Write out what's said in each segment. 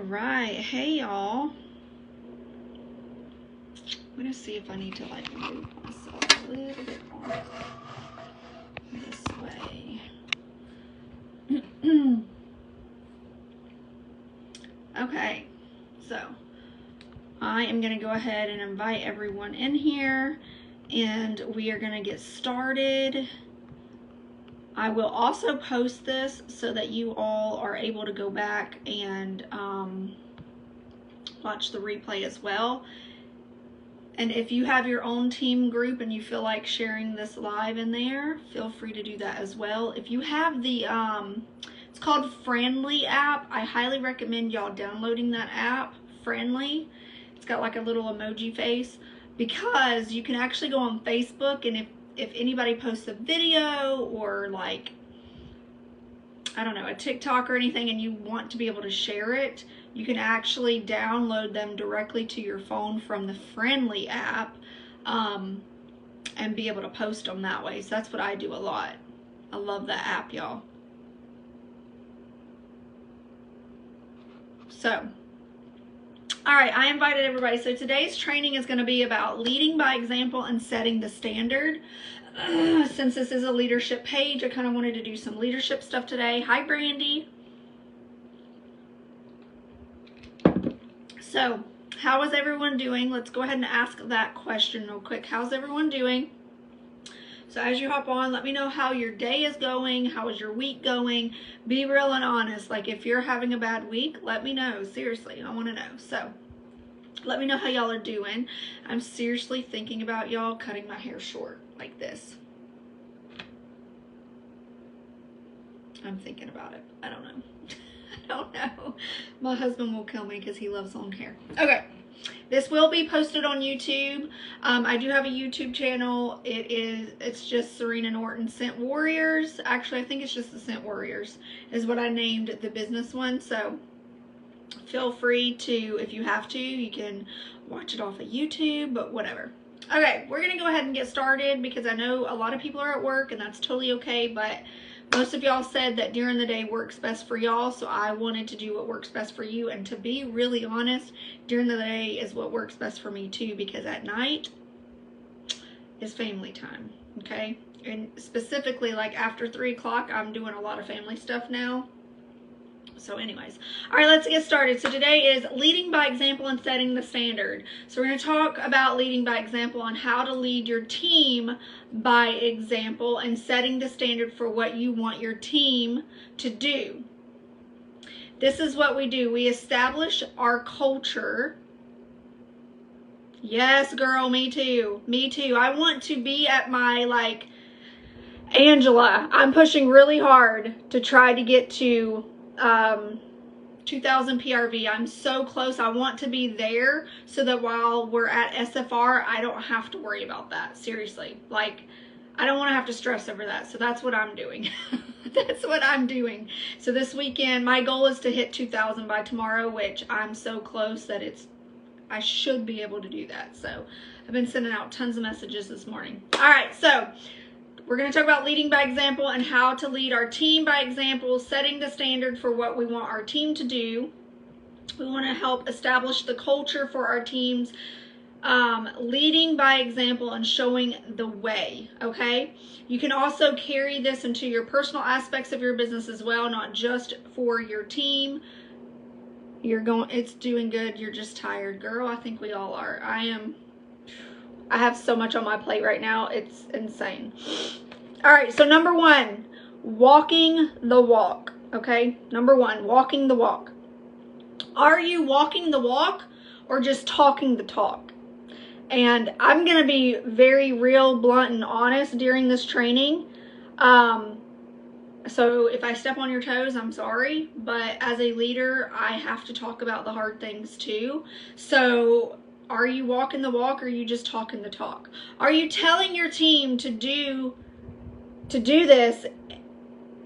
right, hey y'all. I'm gonna see if I need to like move myself a little bit more this way. Okay, so I am gonna go ahead and invite everyone in here, and we are gonna get started. I will also post this so that you all are able to go back and watch the replay as well. And if you have your own team group and you feel like sharing this live in there, feel free to do that as well. If you have the, it's called Friendly app. I highly recommend y'all downloading that app, Friendly. It's got like a little emoji face, because you can actually go on Facebook, and if anybody posts a video or like, I don't know, a TikTok or anything, and you want to be able to share it, you can actually download them directly to your phone from the Friendly app, and be able to post them that way. So that's what I do a lot. I love that app, y'all. So, all right, I invited everybody. So today's training is going to be about leading by example and setting the standard. Since this is a leadership page, I kind of wanted to do some leadership stuff today. Hi, Brandy. So, how is everyone doing? Let's go ahead and ask that question real quick. How's everyone doing? So as you hop on, let me know how your day is going. How is your week going? Be real and honest. Like, if you're having a bad week, let me know. Seriously, I want to know. So let me know how y'all are doing. I'm seriously thinking about y'all cutting my hair short like this. I'm thinking about it. I don't know. I don't know. My husband will kill me because he loves long hair. Okay. This will be posted on YouTube. I do have a YouTube channel. It's just Serena Norton Scent Warriors. Actually, I think it's just the Scent Warriors is what I named the business one. So feel free to, if you have to, you can watch it off of YouTube, but whatever. Okay, we're going to go ahead and get started, because I know a lot of people are at work, and that's totally okay, but most of y'all said that during the day works best for y'all, so I wanted to do what works best for you. And to be really honest, during the day is what works best for me too, because at night is family time, okay? And specifically, like after 3 o'clock, I'm doing a lot of family stuff now. So anyways, all right, let's get started. So today is leading by example and setting the standard. So we're going to talk about leading by example on how to lead your team by example and setting the standard for what you want your team to do. This is what we do. We establish our culture. Yes, girl, me too. Me too. I want to be at my, like, Angela, I'm pushing really hard to try to get to 2,000 PRV. I'm so close. I want to be there so that while we're at SFR, I don't have to worry about that. Seriously. Like, I don't want to have to stress over that. So that's what I'm doing. That's what I'm doing. So this weekend, my goal is to hit 2,000 by tomorrow, which I'm so close that I should be able to do that. So I've been sending out tons of messages this morning. All right. So we're going to talk about leading by example and how to lead our team by example, setting the standard for what we want our team to do. We want to help establish the culture for our teams, leading by example and showing the way, okay? You can also carry this into your personal aspects of your business as well, not just for your team. It's doing good. You're just tired, girl. I think we all are. I have so much on my plate right now. It's insane. All right, so number 1, walking the walk, okay? Number 1, walking the walk. Are you walking the walk or just talking the talk? And I'm going to be very real, blunt, and honest during this training. So if I step on your toes, I'm sorry. But as a leader, I have to talk about the hard things too. So are you walking the walk, or are you just talking the talk? Are you telling your team to do this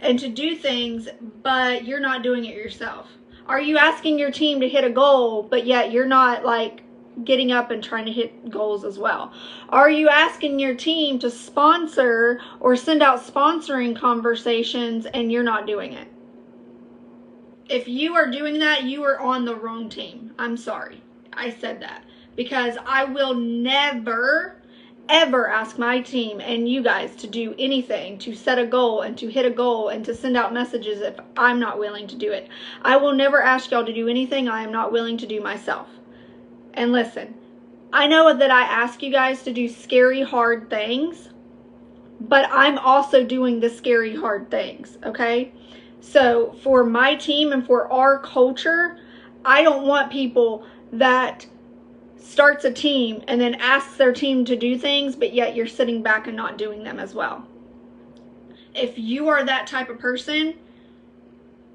and to do things, but you're not doing it yourself? Are you asking your team to hit a goal, but yet you're not like getting up and trying to hit goals as well? Are you asking your team to sponsor or send out sponsoring conversations and you're not doing it? If you are doing that, you are on the wrong team. I'm sorry I said that, because I will never ever ask my team and you guys to do anything, to set a goal and to hit a goal and to send out messages if I'm not willing to do it. I will never ask y'all to do anything I am not willing to do myself. And listen, I know that I ask you guys to do scary, hard things, but I'm also doing the scary, hard things, okay? So for my team and for our culture, I don't want people that starts a team and then asks their team to do things, but yet you're sitting back and not doing them as well. If you are that type of person,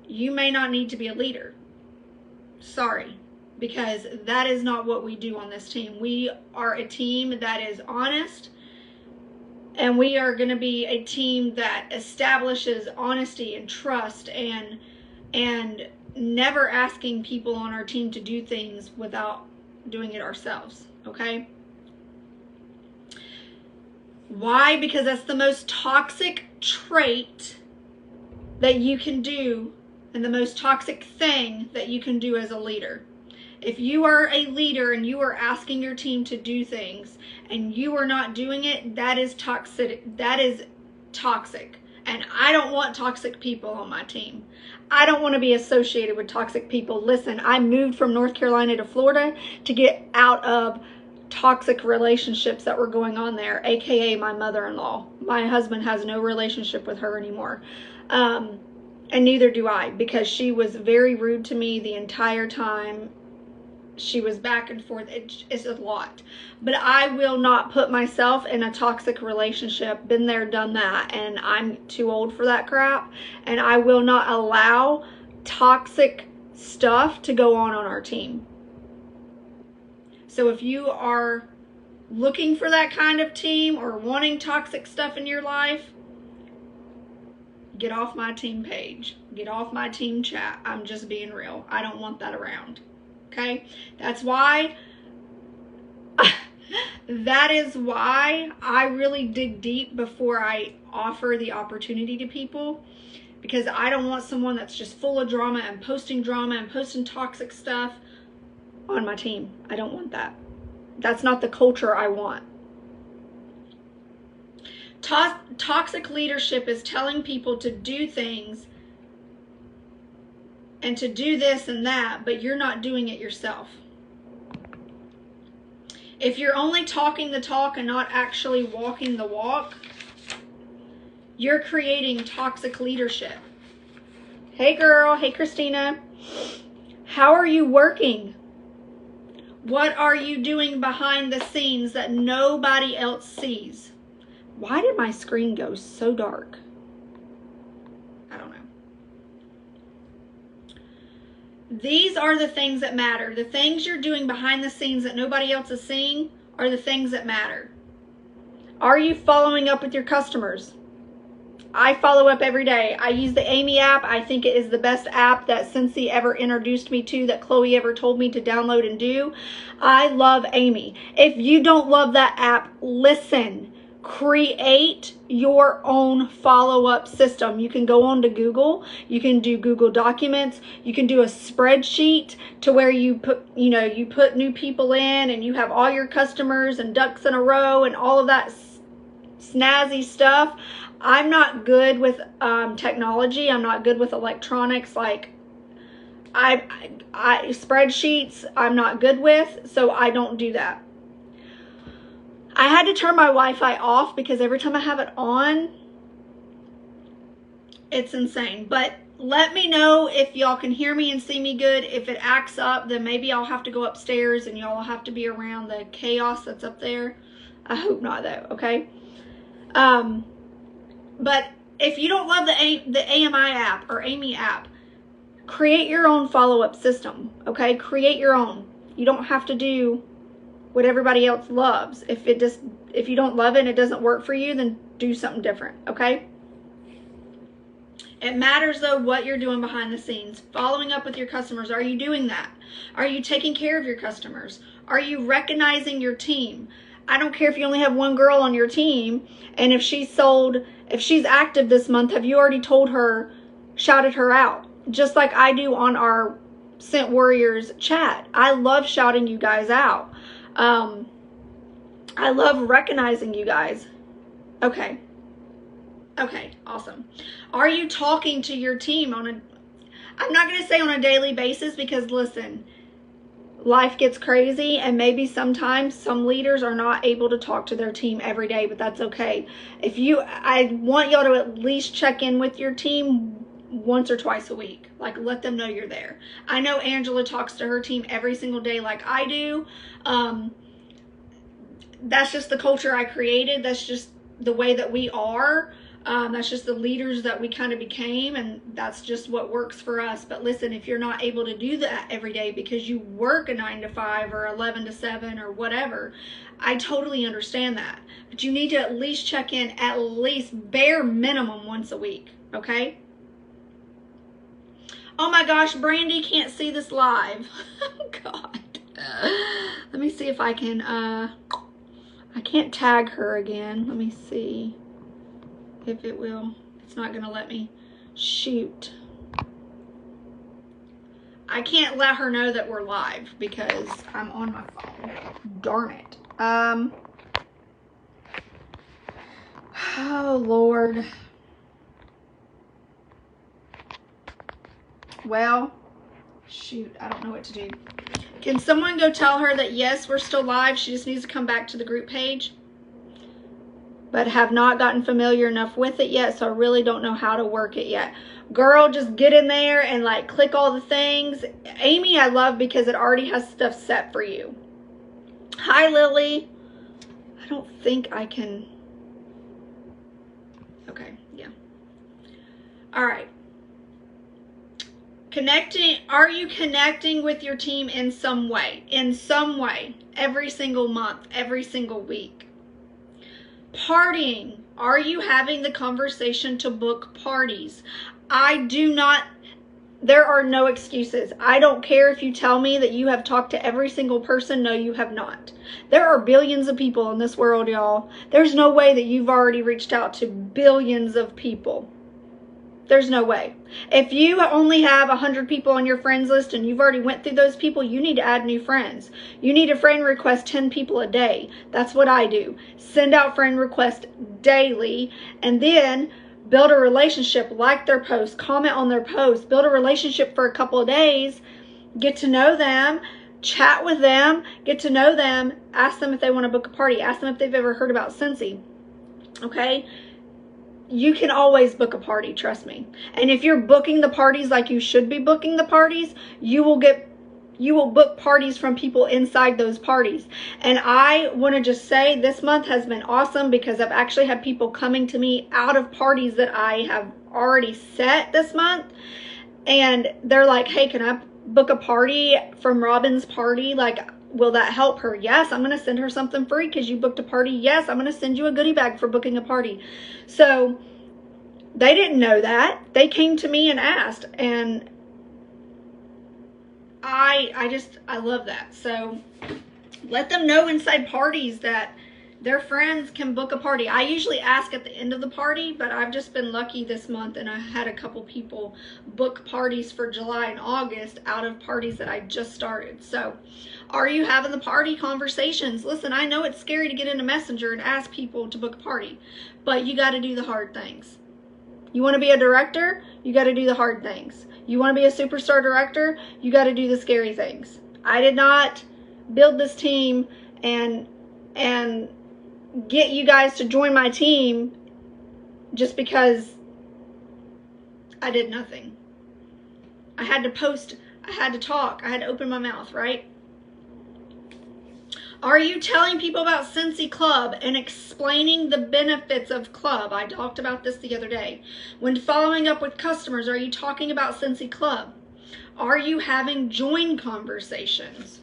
you may not need to be a leader. Sorry, because that is not what we do on this team. We are a team that is honest, and we are going to be a team that establishes honesty and trust and never asking people on our team to do things without doing it ourselves, okay? Why? Because that's the most toxic trait that you can do and the most toxic thing that you can do as a leader. If you are a leader and you are asking your team to do things and you are not doing it, that is toxic. That is toxic. And I don't want toxic people on my team. I don't want to be associated with toxic people. Listen, I moved from North Carolina to Florida to get out of toxic relationships that were going on there, aka my mother-in-law. My husband has no relationship with her anymore. And neither do I, because she was very rude to me the entire time. She was back and forth. It's a lot. But I will not put myself in a toxic relationship. Been there, done that. And I'm too old for that crap. And I will not allow toxic stuff to go on our team. So if you are looking for that kind of team or wanting toxic stuff in your life, get off my team page. Get off my team chat. I'm just being real. I don't want that around. Okay, that's why I really dig deep before I offer the opportunity to people, because I don't want someone that's just full of drama and posting toxic stuff on my team. I don't want that. That's not the culture I want. Toxic leadership is telling people to do things and to do this and that, but you're not doing it yourself. If you're only talking the talk and not actually walking the walk, you're creating toxic leadership. Hey girl, hey Christina. How are you working? What are you doing behind the scenes that nobody else sees? Why did my screen go so dark? I don't know. These are the things that matter. The things you're doing behind the scenes that nobody else is seeing are the things that matter. Are you following up with your customers? I follow up every day. I use the Amy app. I think it is the best app that Cincy ever introduced me to, that Chloe ever told me to download and do. I love Amy. If you don't love that app, listen. Create your own follow-up system. You can go on to Google. You can do Google Documents. You can do a spreadsheet to where you put, you put new people in and you have all your customers and ducks in a row and all of that snazzy stuff. I'm not good with technology. I'm not good with electronics. Like I spreadsheets, I'm not good with, so I don't do that. I had to turn my Wi-Fi off because every time I have it on, it's insane. But let me know if y'all can hear me and see me good. If it acts up, then maybe I'll have to go upstairs and y'all will have to be around the chaos that's up there. I hope not though, okay? But if you don't love the AMI app or Amy app, create your own follow-up system, okay? Create your own. You don't have to do what everybody else loves. If you don't love it and it doesn't work for you, then do something different, okay? It matters though what you're doing behind the scenes. Following up with your customers, are you doing that? Are you taking care of your customers? Are you recognizing your team? I don't care if you only have one girl on your team, and if she's active this month, have you already told her, shouted her out? just like I do on our Scent Warriors chat. I love shouting you guys out. I love recognizing you guys. Okay. Okay, awesome. Are you talking to your team on a, I'm not going to say on a daily basis, because listen, life gets crazy, and maybe sometimes some leaders are not able to talk to their team every day, but that's okay. I want y'all to at least check in with your team once or twice a week. Like, let them know you're there. I know Angela talks to her team every single day like I do. That's just the culture I created. That's just the way that we are. That's just the leaders that we kind of became, and that's just what works for us. But listen, if you're not able to do that every day because you work a 9 to 5 or 11 to 7 or whatever, I totally understand that. But you need to at least check in at least bare minimum once a week, okay? Oh my gosh, Brandy can't see this live. Oh God. Let me see if I can, I can't tag her again. Let me see if it will. It's not gonna let me. Shoot. I can't let her know that we're live because I'm on my phone. Darn it. Oh Lord. Well, shoot, I don't know what to do. Can someone go tell her that yes, we're still live, she just needs to come back to the group page, but have not gotten familiar enough with it yet, so I really don't know how to work it yet. Girl, just get in there and like click all the things. Amy, I love because it already has stuff set for you. Hi, Lily. I don't think I can. Okay, yeah. All right. Connecting, are you connecting with your team in some way? In some way, every single month, every single week. Partying, are you having the conversation to book parties? I do not, there are no excuses. I don't care if you tell me that you have talked to every single person. No, you have not. There are billions of people in this world, y'all. There's no way that you've already reached out to billions of people. There's no way. If you only have 100 people on your friends list and you've already went through those people, you need to add new friends. You need to friend request 10 people a day. That's what I do. Send out friend requests daily, and then build a relationship, like their posts, comment on their posts, build a relationship for a couple of days, get to know them, chat with them, get to know them, ask them if they want to book a party, ask them if they've ever heard about Scentsy. Okay? You can always book a party, trust me. And if you're booking the parties like you should be booking the parties, you will book parties from people inside those parties. And I want to just say this month has been awesome because I've actually had people coming to me out of parties that I have already set this month. And they're like, hey, can I book a party from Robin's party? Like, will that help her? Yes, I'm going to send her something free because you booked a party. Yes, I'm going to send you a goodie bag for booking a party. So they didn't know that. They came to me and asked, and I love that. So let them know inside parties that their friends can book a party. I usually ask at the end of the party, but I've just been lucky this month, and I had a couple people book parties for July and August out of parties that I just started. So are you having the party conversations? Listen, I know it's scary to get into Messenger and ask people to book a party, but you got to do the hard things. You want to be a director? You got to do the hard things. You want to be a superstar director? You got to do the scary things. I did not build this team and get you guys to join my team just because I did nothing. I had to post, I had to talk, I had to open my mouth, right? Are you telling people about Scentsy Club and explaining the benefits of Club? I talked about this the other day. When following up with customers, are you talking about Scentsy Club? Are you having join conversations?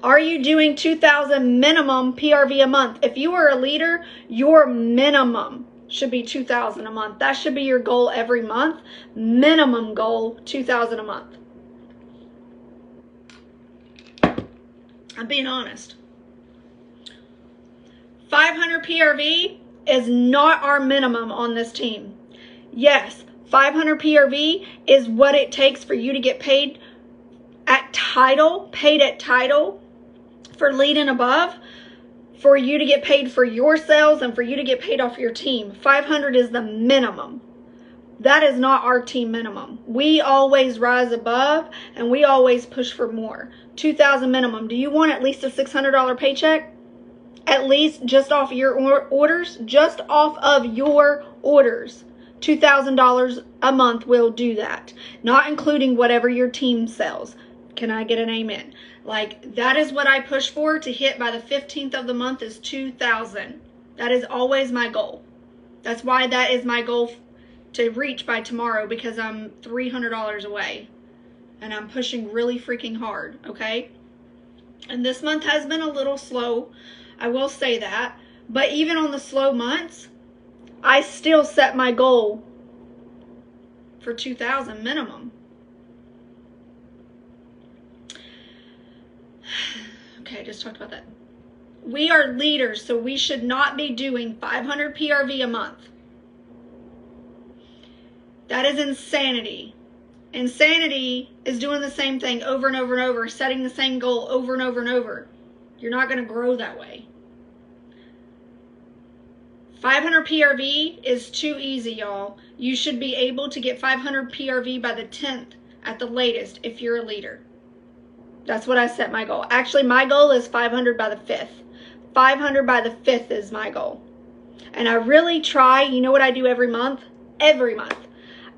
Are you doing 2,000 minimum PRV a month? If you are a leader, your minimum should be 2,000 a month. That should be your goal every month. Minimum goal, 2,000 a month. I'm being honest. 500 PRV is not our minimum on this team. Yes, 500 PRV is what it takes for you to get paid at title, for lead and above, for you to get paid for your sales and for you to get paid off your team. 500 is the minimum. That is not our team minimum. We always rise above and we always push for more. 2,000 minimum. Do you want at least a $600 paycheck? At least just off your orders? Just off of your orders. $2,000 a month will do that. Not including whatever your team sells. Can I get an amen? Like, that is what I push for to hit by the 15th of the month is 2,000. That is always my goal. That's why that is my goal to reach by tomorrow, because I'm $300 away and I'm pushing really freaking hard, okay? And this month has been a little slow, I will say that, but even on the slow months, I still set my goal for 2,000 minimum. Okay, I just talked about that. We are leaders, so we should not be doing 500 PRV a month. That is insanity. Insanity is doing the same thing over and over and over, setting the same goal over and over and over. You're not going to grow that way. 500 PRV is too easy, y'all. You should be able to get 500 PRV by the 10th at the latest if you're a leader. That's what I set my goal. Actually, my goal is 500 by the 5th. 500 by the 5th is my goal. And I really try, you know what I do every month? Every month.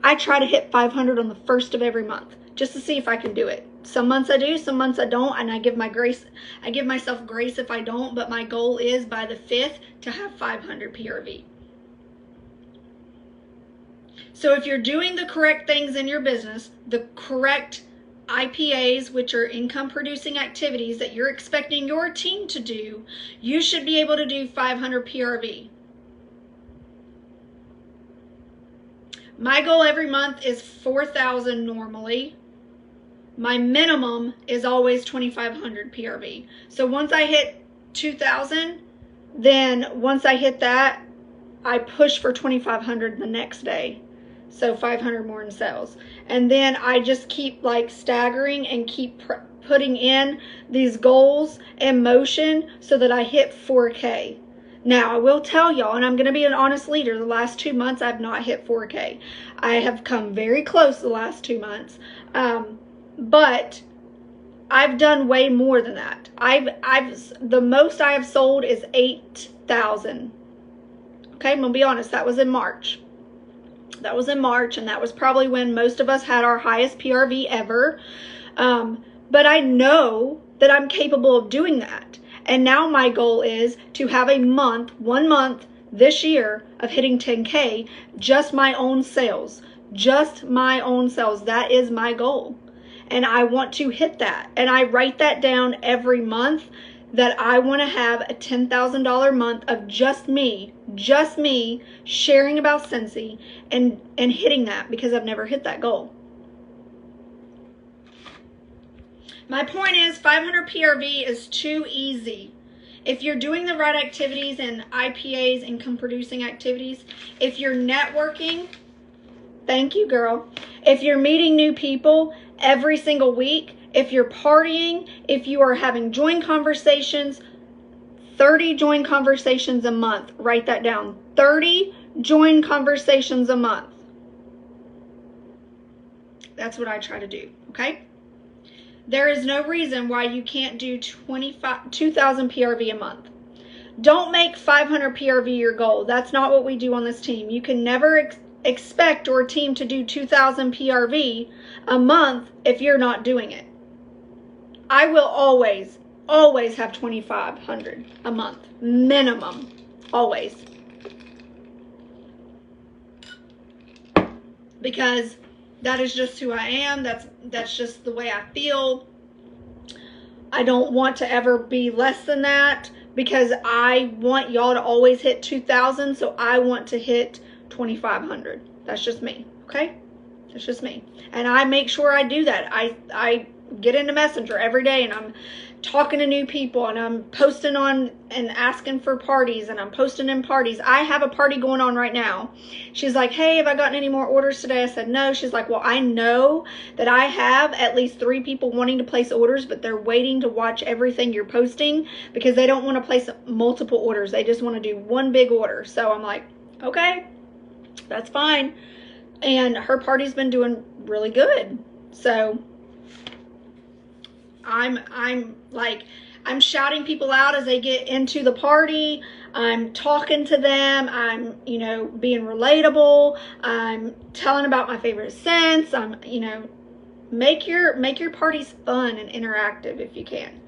I try to hit 500 on the 1st of every month just to see if I can do it. Some months I do, some months I don't, and I give myself grace if I don't, but my goal is by the 5th to have 500 PRV. So if you're doing the correct things in your business, the correct IPAs, which are income producing activities that you're expecting your team to do, you should be able to do 500 PRV. My goal every month is 4,000 normally. My minimum is always 2,500 PRV. So once I hit 2,000, then once I hit that, I push for 2,500 the next day. So 500 more in sales. And then I just keep like staggering and keep putting in these goals in motion so that I hit 4K. Now, I will tell y'all, and I'm going to be an honest leader, the last 2 months I've not hit 4K. I have come very close the last 2 months. But I've done way more than that. The most I have sold is 8,000. Okay, I'm going to be honest, that was in March. That was in March, and that was probably when most of us had our highest PRV ever. But I know that I'm capable of doing that. And now my goal is to have a month, 1 month this year of hitting 10K, just my own sales. Just my own sales. That is my goal. And I want to hit that. And I write that down every month, that I want to have a $10,000 month of just me sharing about Scentsy and hitting that, because I've never hit that goal. My point is 500 PRV is too easy. If you're doing the right activities and IPAs, income producing activities, if you're networking, thank you, girl. If you're meeting new people every single week, if you're partying, if you are having joint conversations, 30 joint conversations a month. Write that down. 30 joint conversations a month. That's what I try to do, okay? There is no reason why you can't do 2,000 PRV a month. Don't make 500 PRV your goal. That's not what we do on this team. You can never expect your team to do 2,000 PRV a month if you're not doing it. I will always have 2,500 a month, minimum, always. Because that is just who I am. That's just the way I feel. I don't want to ever be less than that, because I want y'all to always hit 2,000, so I want to hit 2,500. That's just me, okay? That's just me. And I make sure I do that. I get into Messenger every day and I'm talking to new people, and I'm posting on and asking for parties, and I'm posting in parties. I have a party going on right now. She's like, hey, have I gotten any more orders today? I said no. She's like, well, I know that I have at least 3 people wanting to place orders, but they're waiting to watch everything you're posting because they don't want to place multiple orders. They just want to do one big order. So I'm like, okay, that's fine. And her party's been doing really good. So I'm shouting people out as they get into the party. I'm talking to them. I'm, being relatable. I'm telling about my favorite scents. I'm, make your parties fun and interactive if you can.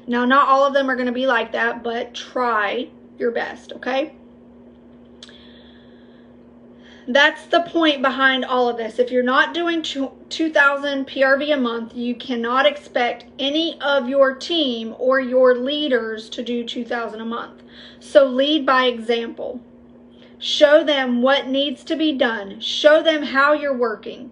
Now, not all of them are going to be like that, but try your best, okay? That's the point behind all of this. If you're not doing 2,000 PRV a month, you cannot expect any of your team or your leaders to do 2,000 a month. So lead by example. Show them what needs to be done. Show them how you're working.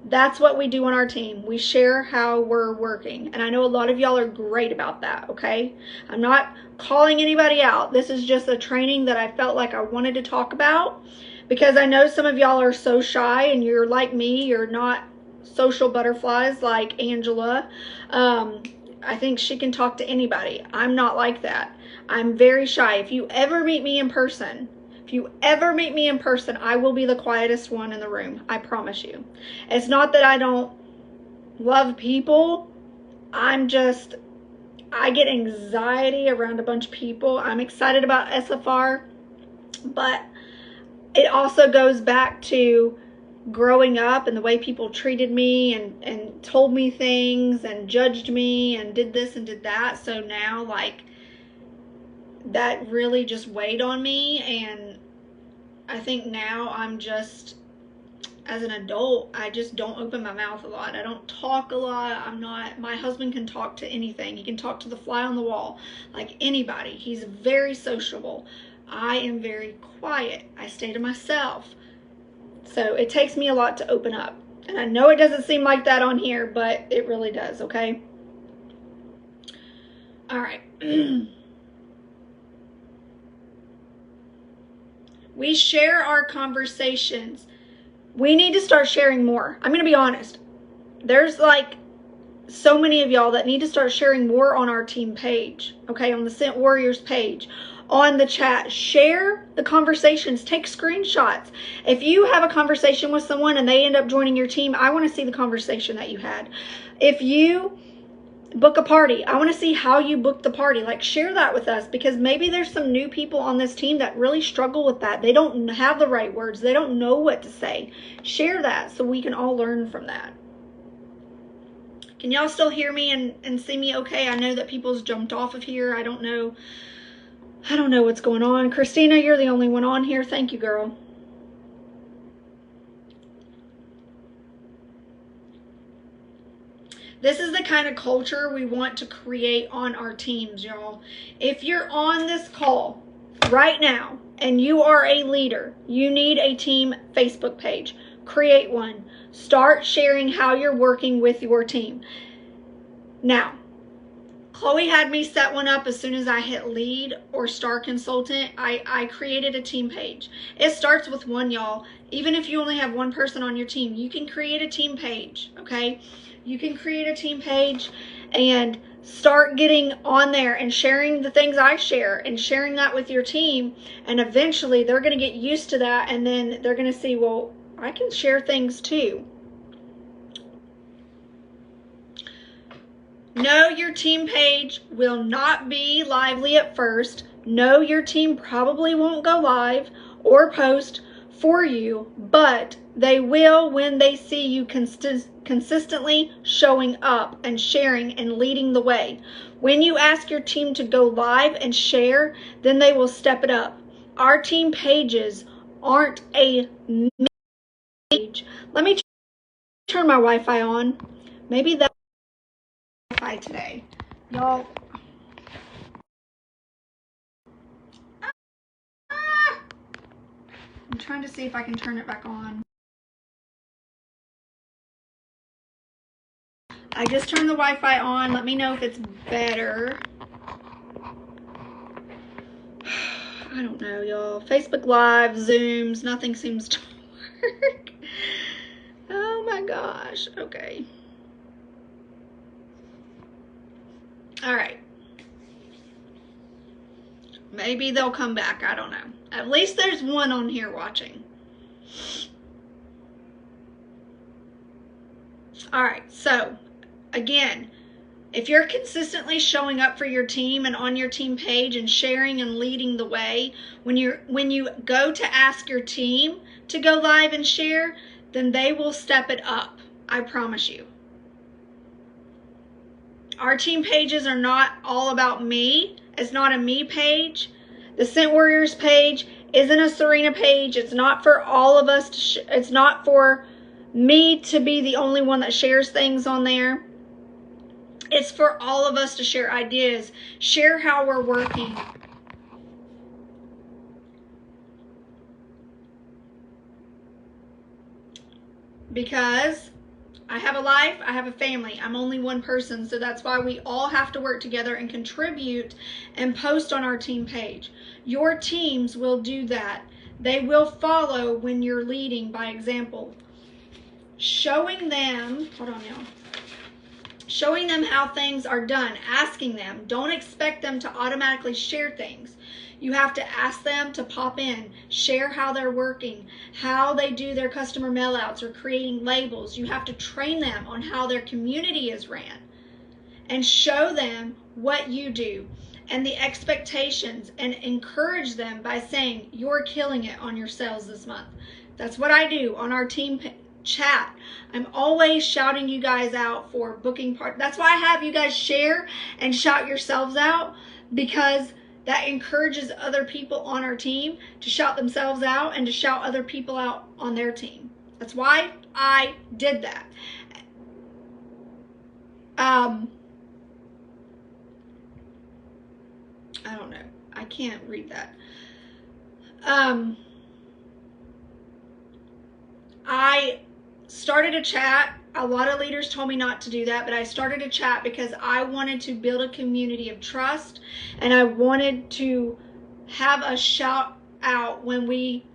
That's what we do on our team. We share how we're working. And I know a lot of y'all are great about that, okay? I'm not calling anybody out. This is just a training that I felt like I wanted to talk about, because I know some of y'all are so shy and you're like me. You're not social butterflies like Angela. I think she can talk to anybody. I'm not like that. I'm very shy. If you ever meet me in person, I will be the quietest one in the room. I promise you. It's not that I don't love people. I get anxiety around a bunch of people. I'm excited about SFR, but it also goes back to growing up and the way people treated me and told me things and judged me and did this and did that. So now, that really just weighed on me. And I think now as an adult, I just don't open my mouth a lot. I don't talk a lot. My husband can talk to anything. He can talk to the fly on the wall, like anybody. He's very sociable. I am very quiet. I stay to myself. So it takes me a lot to open up. And I know it doesn't seem like that on here, but it really does, okay? All right. We share our conversations. We need to start sharing more. I'm going to be honest. There's so many of y'all that need to start sharing more on our team page, okay? On the Scent Warriors page, on the chat. Share the conversations. Take screenshots. If you have a conversation with someone and they end up joining your team, I want to see the conversation that you had. If you book a party, I want to see how you booked the party. Share that with us, because maybe there's some new people on this team that really struggle with that. They don't have the right words. They don't know what to say. Share that so we can all learn from that. Can y'all still hear me and see me okay? I know that people's jumped off of here. I don't know what's going on. Christina, you're the only one on here. Thank you, girl. This is the kind of culture we want to create on our teams, y'all. If you're on this call right now and you are a leader, you need a team Facebook page. Create one. Start sharing how you're working with your team. Now, Chloe had me set one up as soon as I hit lead or star consultant. I created a team page. It starts with one, y'all. Even if you only have one person on your team, you can create a team page, okay? You can create a team page and start getting on there and sharing the things I share and sharing that with your team. And eventually they're going to get used to that, and then they're going to see, well, I can share things too. No, your team page will not be lively at first. No, your team probably won't go live or post for you, but they will when they see you consistently showing up and sharing and leading the way. When you ask your team to go live and share, then they will step it up. Our team pages aren't a page. Let me turn my Wi-Fi on. Maybe that's Wi-Fi today. Y'all. I'm trying to see if I can turn it back on. I just turned the Wi-Fi on. Let me know if it's better. I don't know, y'all. Facebook Live, Zooms, nothing seems to work. Oh my gosh. Okay. All right. Maybe they'll come back. I don't know. At least there's one on here watching. All right. So, again, if you're consistently showing up for your team and on your team page and sharing and leading the way, when you go to ask your team to go live and share, then they will step it up. I promise you. Our team pages are not all about me. It's not a me page. The Scent Warriors page isn't a Serena page. It's not for all of us to it's not for me to be the only one that shares things on there. It's for all of us to share ideas, share how we're working. Because I have a life, I have a family. I'm only one person, so that's why we all have to work together and contribute and post on our team page. Your teams will do that. They will follow when you're leading by example. Showing them, hold on y'all. Showing them how things are done, asking them. Don't expect them to automatically share things. You have to ask them to pop in, share how they're working, how they do their customer mailouts or creating labels. You have to train them on how their community is ran and show them what you do and the expectations and encourage them by saying, you're killing it on your sales this month. That's what I do on our team chat. I'm always shouting you guys out for booking part. That's why I have you guys share and shout yourselves out, because that encourages other people on our team to shout themselves out and to shout other people out on their team. That's why I did that. I don't know. I can't read that. I started a chat. A lot of leaders told me not to do that, but I started a chat because I wanted to build a community of trust, and I wanted to have a shout out when we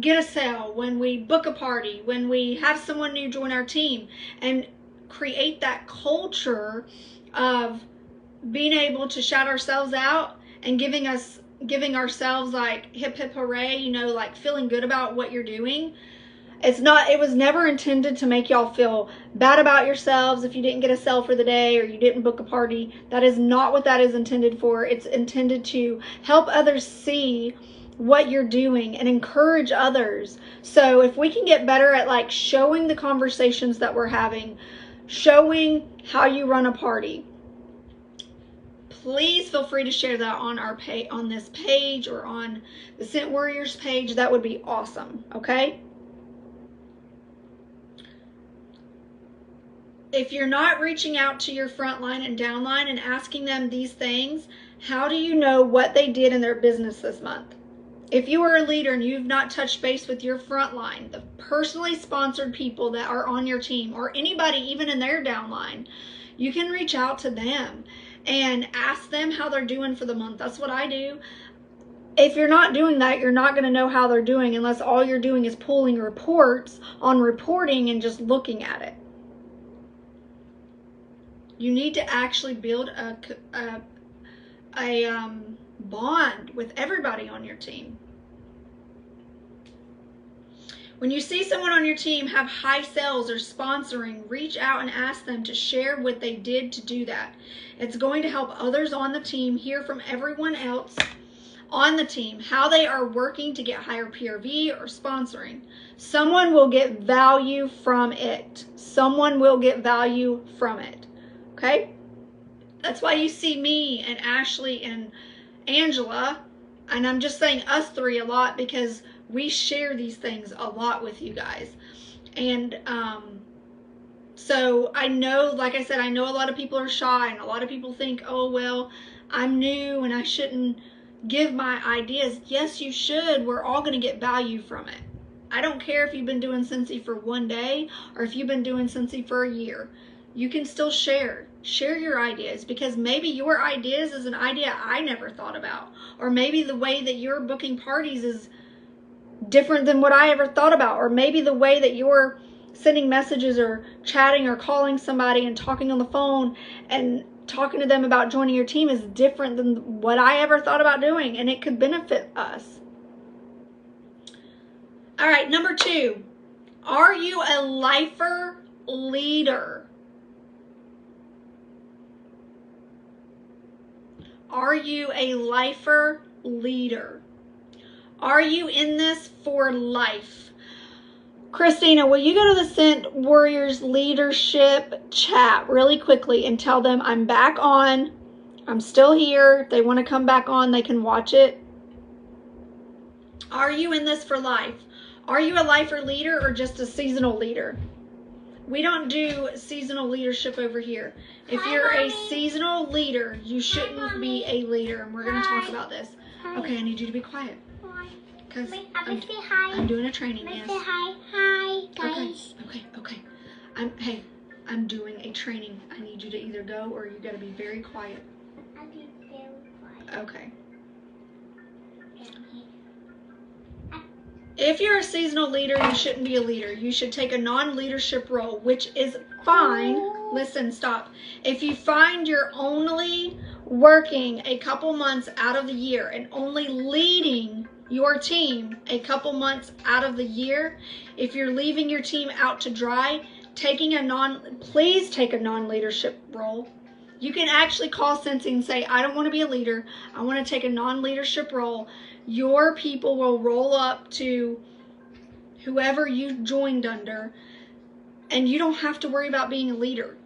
get a sale, when we book a party, when we have someone new join our team, and create that culture of being able to shout ourselves out and giving ourselves like hip hip hooray, you know, like feeling good about what you're doing. It was never intended to make y'all feel bad about yourselves if you didn't get a sale for the day or you didn't book a party. That is not what that is intended for. It's intended to help others see what you're doing and encourage others. So if we can get better at like showing the conversations that we're having, showing how you run a party, please feel free to share that on our page, on this page, or on the Scent Warriors page. That would be awesome. Okay. If you're not reaching out to your frontline and downline and asking them these things, how do you know what they did in their business this month? If you are a leader and you've not touched base with your frontline, the personally sponsored people that are on your team, or anybody even in their downline, you can reach out to them and ask them how they're doing for the month. That's what I do. If you're not doing that, you're not going to know how they're doing unless all you're doing is pulling reports on reporting and just looking at it. You need to actually build a bond with everybody on your team. When you see someone on your team have high sales or sponsoring, reach out and ask them to share what they did to do that. It's going to help others on the team hear from everyone else on the team how they are working to get higher PRV or sponsoring. Someone will get value from it. Someone will get value from it. Okay? That's why you see me and Ashley and Angela, and I'm just saying us three a lot because we share these things a lot with you guys. And so I know, like I said, I know a lot of people are shy and a lot of people think, oh, well, I'm new and I shouldn't give my ideas. Yes, you should. We're all going to get value from it. I don't care if you've been doing Scentsy for one day or if you've been doing Scentsy for a year. you can still share your ideas, because maybe your ideas is an idea I never thought about, or maybe the way that you're booking parties is different than what I ever thought about, or maybe the way that you're sending messages or chatting or calling somebody and talking on the phone and talking to them about joining your team is different than what I ever thought about doing, and it could benefit us. All right, number 2, are you a lifer leader? Are you a lifer leader? Are you in this for life? Christina, will you go to the Scent Warriors leadership chat really quickly and tell them I'm back on? I'm still here. If they want to come back on, they can watch it. Are you in this for life? Are you a lifer leader or just a seasonal leader? We don't do seasonal leadership over here. If you're a seasonal leader, you shouldn't be a leader. And we're going to talk about this. Okay, I need you to be quiet. Because I'm doing a training. Yes. Hi, guys. Okay. I'm doing a training. I need you to either go or you got to be very quiet. I'll be very quiet. Okay. If you're a seasonal leader, you shouldn't be a leader. You should take a non-leadership role, which is fine. Listen, stop. If you find you're only working a couple months out of the year and only leading your team a couple months out of the year, if you're leaving your team out to dry, please take a non-leadership role. You can actually call Scentsy and say, I don't want to be a leader. I want to take a non-leadership role. Your people will roll up to whoever you joined under, and you don't have to worry about being a leader.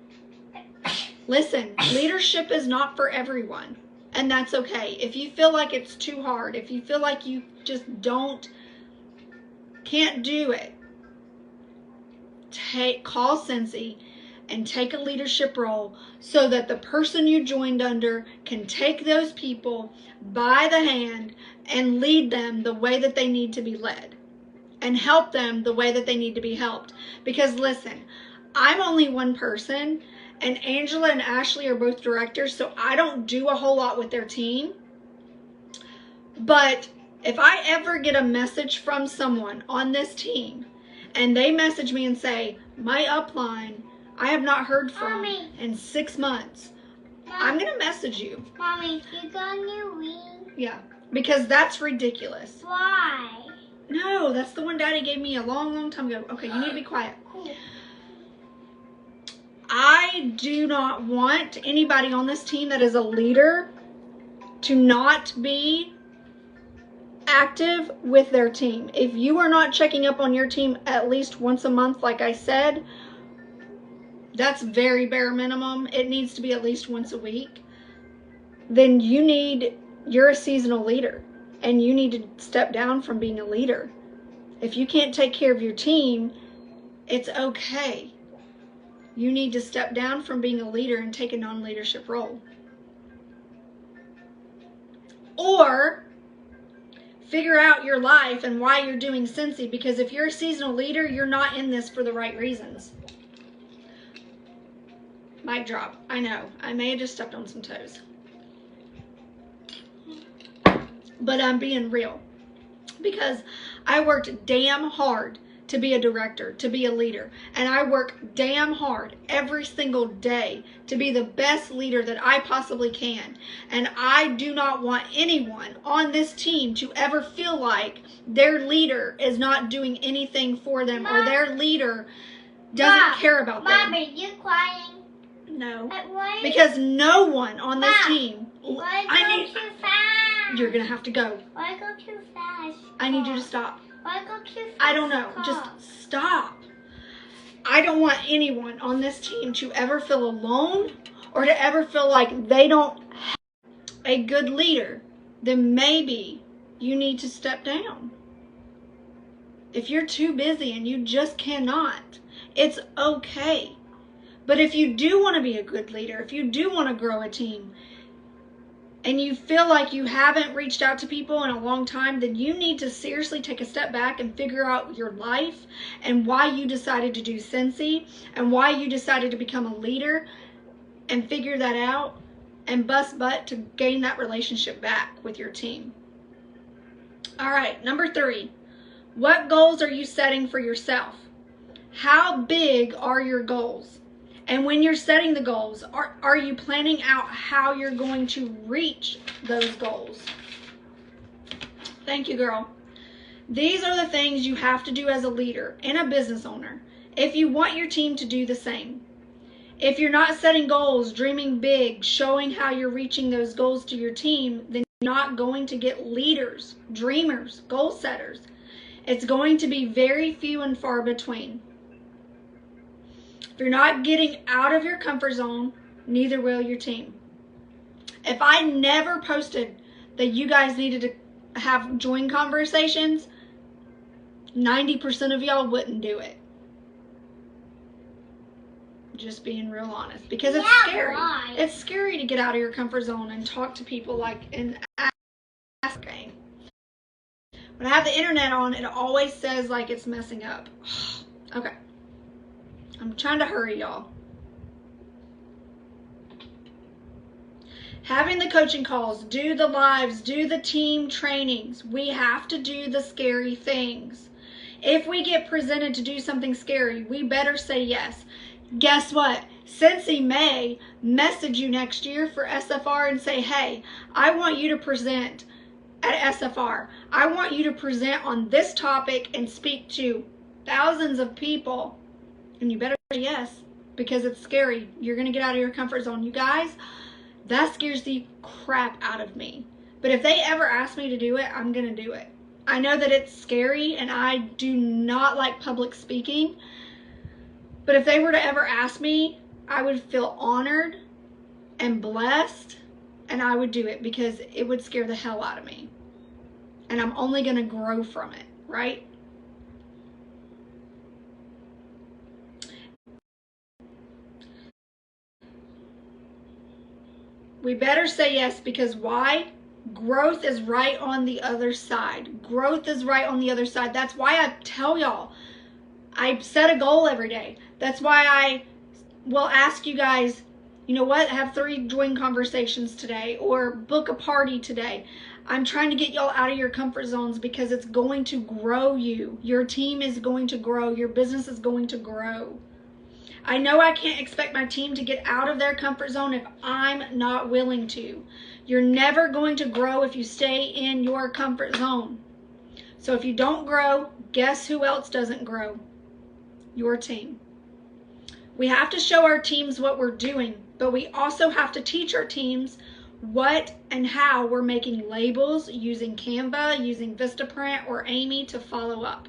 Listen, leadership is not for everyone, and that's okay. If you feel like it's too hard, if you feel like you just can't do it, call Scentsy and take a leadership role so that the person you joined under can take those people by the hand and lead them the way that they need to be led and help them the way that they need to be helped. Because listen, I'm only one person, and Angela and Ashley are both directors, so I don't do a whole lot with their team. But if I ever get a message from someone on this team and they message me and say, my upline, I have not heard from Mommy, in 6 months, I'm going to message you. Mommy, you got a new ring? Yeah, because that's ridiculous. Why? No, that's the one Daddy gave me a long, long time ago. Okay, you need to be quiet. Cool. I do not want anybody on this team that is a leader to not be active with their team. If you are not checking up on your team at least once a month, like I said, that's very bare minimum. It needs to be at least once a week. Then you're a seasonal leader, and you need to step down from being a leader. If you can't take care of your team, it's okay. You need to step down from being a leader and take a non-leadership role. Or figure out your life and why you're doing Scentsy, because if you're a seasonal leader, you're not in this for the right reasons. Mic drop. I know. I may have just stepped on some toes. But I'm being real, because I worked damn hard to be a director, to be a leader. And I work damn hard every single day to be the best leader that I possibly can. And I do not want anyone on this team to ever feel like their leader is not doing anything for them, or their leader doesn't care about them. Mom, are you crying? No. Because no one on this team. Why go too fast? You're going to have to go. Why go too fast? I need you to stop. Why go too fast? I don't know. Just stop. I don't want anyone on this team to ever feel alone, or to ever feel like they don't have a good leader. Then maybe you need to step down. If you're too busy and you just cannot, it's okay. But if you do want to be a good leader, if you do want to grow a team, and you feel like you haven't reached out to people in a long time, then you need to seriously take a step back and figure out your life and why you decided to do Scentsy and why you decided to become a leader, and figure that out and bust butt to gain that relationship back with your team. All right, number 3, what goals are you setting for yourself? How big are your goals? And when you're setting the goals, are you planning out how you're going to reach those goals? Thank you, girl. These are the things you have to do as a leader and a business owner if you want your team to do the same. If you're not setting goals, dreaming big, showing how you're reaching those goals to your team, then you're not going to get leaders, dreamers, goal setters. It's going to be very few and far between. If you're not getting out of your comfort zone, neither will your team. If I never posted that you guys needed to have join conversations, 90% of y'all wouldn't do it. Just being real honest, because it's scary. Why? It's scary to get out of your comfort zone and talk to people like and ask. When I have the internet on, it always says like it's messing up. Okay. I'm trying to hurry, y'all. Having the coaching calls, do the lives, do the team trainings. We have to do the scary things. If we get presented to do something scary, we better say yes. Guess what? Scentsy may message you next year for SFR and say, hey, I want you to present at SFR. I want you to present on this topic and speak to thousands of people. And you better say yes, because it's scary. You're going to get out of your comfort zone. You guys, that scares the crap out of me. But if they ever ask me to do it, I'm going to do it. I know that it's scary and I do not like public speaking. But if they were to ever ask me, I would feel honored and blessed, and I would do it because it would scare the hell out of me. And I'm only going to grow from it, right? We better say yes, because why? Growth is right on the other side. Growth is right on the other side. That's why I tell y'all, I set a goal every day. That's why I will ask you guys, you know what, have 3 join conversations today or book a party today. I'm trying to get y'all out of your comfort zones because it's going to grow you. Your team is going to grow. Your business is going to grow. I know I can't expect my team to get out of their comfort zone if I'm not willing to. You're never going to grow if you stay in your comfort zone. So if you don't grow, guess who else doesn't grow? Your team. We have to show our teams what we're doing, but we also have to teach our teams what and how we're making labels using Canva, using Vistaprint, or Amy to follow up.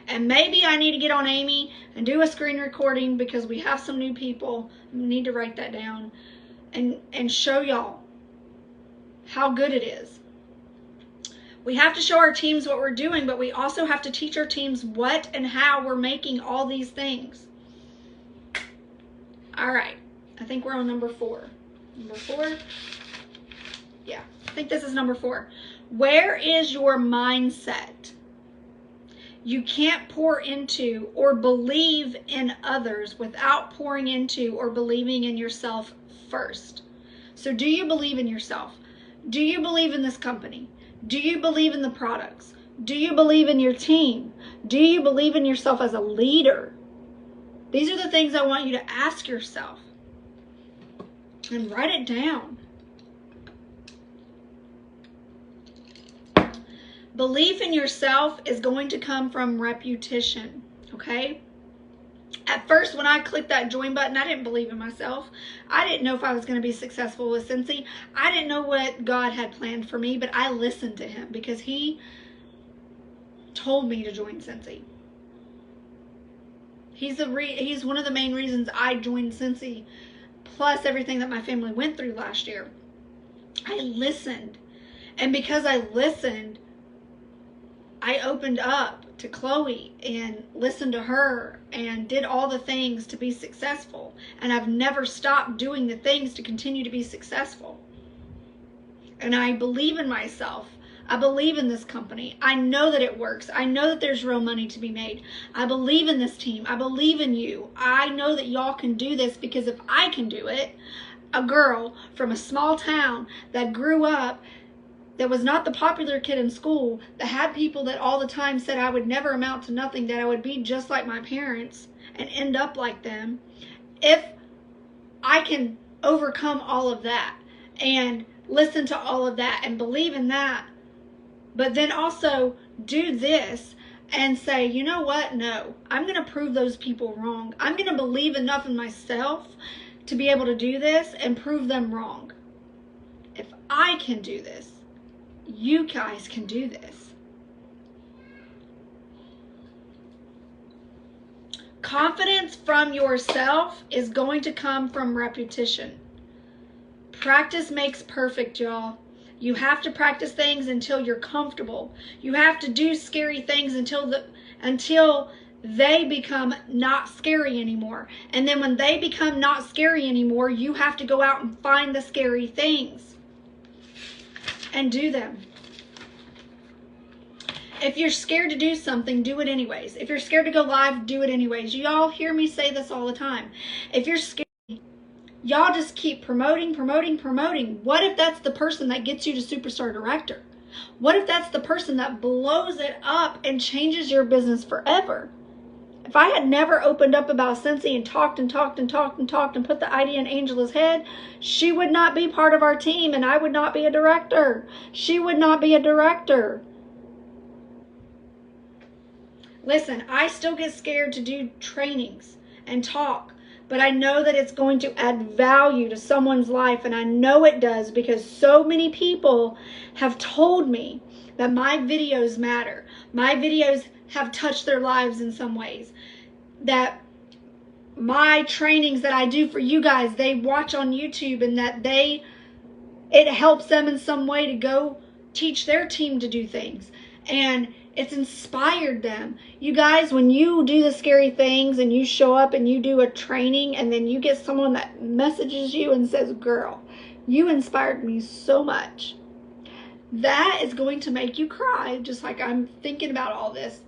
And maybe I need to get on Amy and do a screen recording because we have some new people. I need to write that down and show y'all how good it is. We have to show our teams what we're doing, but we also have to teach our teams what and how we're making all these things. All right, I think we're on number 4. Number 4? Yeah, I think this is number 4. Where is your mindset? You can't pour into or believe in others without pouring into or believing in yourself first. So do you believe in yourself? Do you believe in this company? Do you believe in the products? Do you believe in your team? Do you believe in yourself as a leader? These are the things I want you to ask yourself. And write it down. Belief in yourself is going to come from repetition, okay? At first, when I clicked that join button, I didn't believe in myself. I didn't know if I was going to be successful with Scentsy. I didn't know what God had planned for me, but I listened to him because he told me to join Scentsy. He's one of the main reasons I joined Scentsy, plus everything that my family went through last year. I listened. And because I listened, I opened up to Chloe and listened to her and did all the things to be successful. And I've never stopped doing the things to continue to be successful. and I believe in myself. I believe in this company. I know that it works. I know that there's real money to be made. I believe in this team. I believe in you. I know that y'all can do this, because if I can do it, a girl from a small town that grew up, that was not the popular kid in school, that had people that all the time said I would never amount to nothing, that I would be just like my parents and end up like them, if I can overcome all of that and listen to all of that and believe in that, but then also do this and say, you know what? No, I'm going to prove those people wrong. I'm going to believe enough in myself to be able to do this and prove them wrong. If I can do this, you guys can do this. Confidence from yourself is going to come from repetition. Practice makes perfect, y'all. You have to practice things until you're comfortable. You have to do scary things until they become not scary anymore. And then when they become not scary anymore, you have to go out and find the scary things and do them. If you're scared to do something, do it anyways. If you're scared to go live, do it anyways. You all hear me say this all the time. If you're scared, y'all just keep promoting. What if that's the person that gets you to superstar director? What if that's the person that blows it up and changes your business forever? If I had never opened up about Scentsy and talked and put the idea in Angela's head, she would not be part of our team, and I would not be a director. She would not be a director. Listen, I still get scared to do trainings and talk, but I know that it's going to add value to someone's life, and I know it does, because so many people have told me that my videos matter. My videos have touched their lives in some ways. That my trainings that I do for you guys, they watch on YouTube, and that it helps them in some way to go teach their team to do things. And it's inspired them. You guys, when you do the scary things and you show up and you do a training, and then you get someone that messages you and says, girl, you inspired me so much, that is going to make you cry, just like I'm thinking about all this.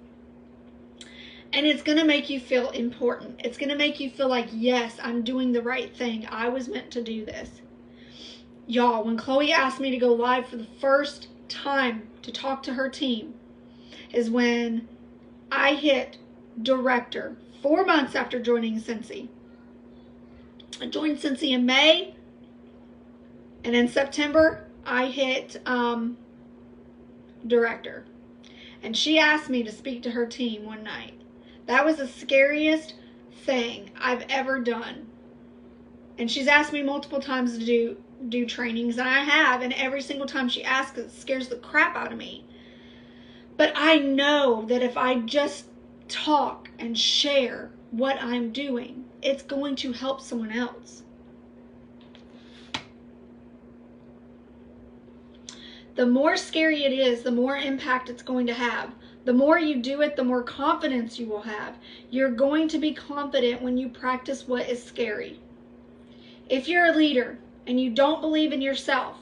And it's going to make you feel important. It's going to make you feel like, yes, I'm doing the right thing. I was meant to do this. Y'all, when Chloe asked me to go live for the first time to talk to her team, is when I hit director 4 months after joining Scentsy. I joined Scentsy in May, and in September I hit director. And she asked me to speak to her team one night. That was the scariest thing I've ever done. And she's asked me multiple times to do trainings, and I have, and every single time she asks, it scares the crap out of me. But I know that if I just talk and share what I'm doing, it's going to help someone else. The more scary it is, the more impact it's going to have. The more you do it, the more confidence you will have. You're going to be confident when you practice what is scary. If you're a leader and you don't believe in yourself,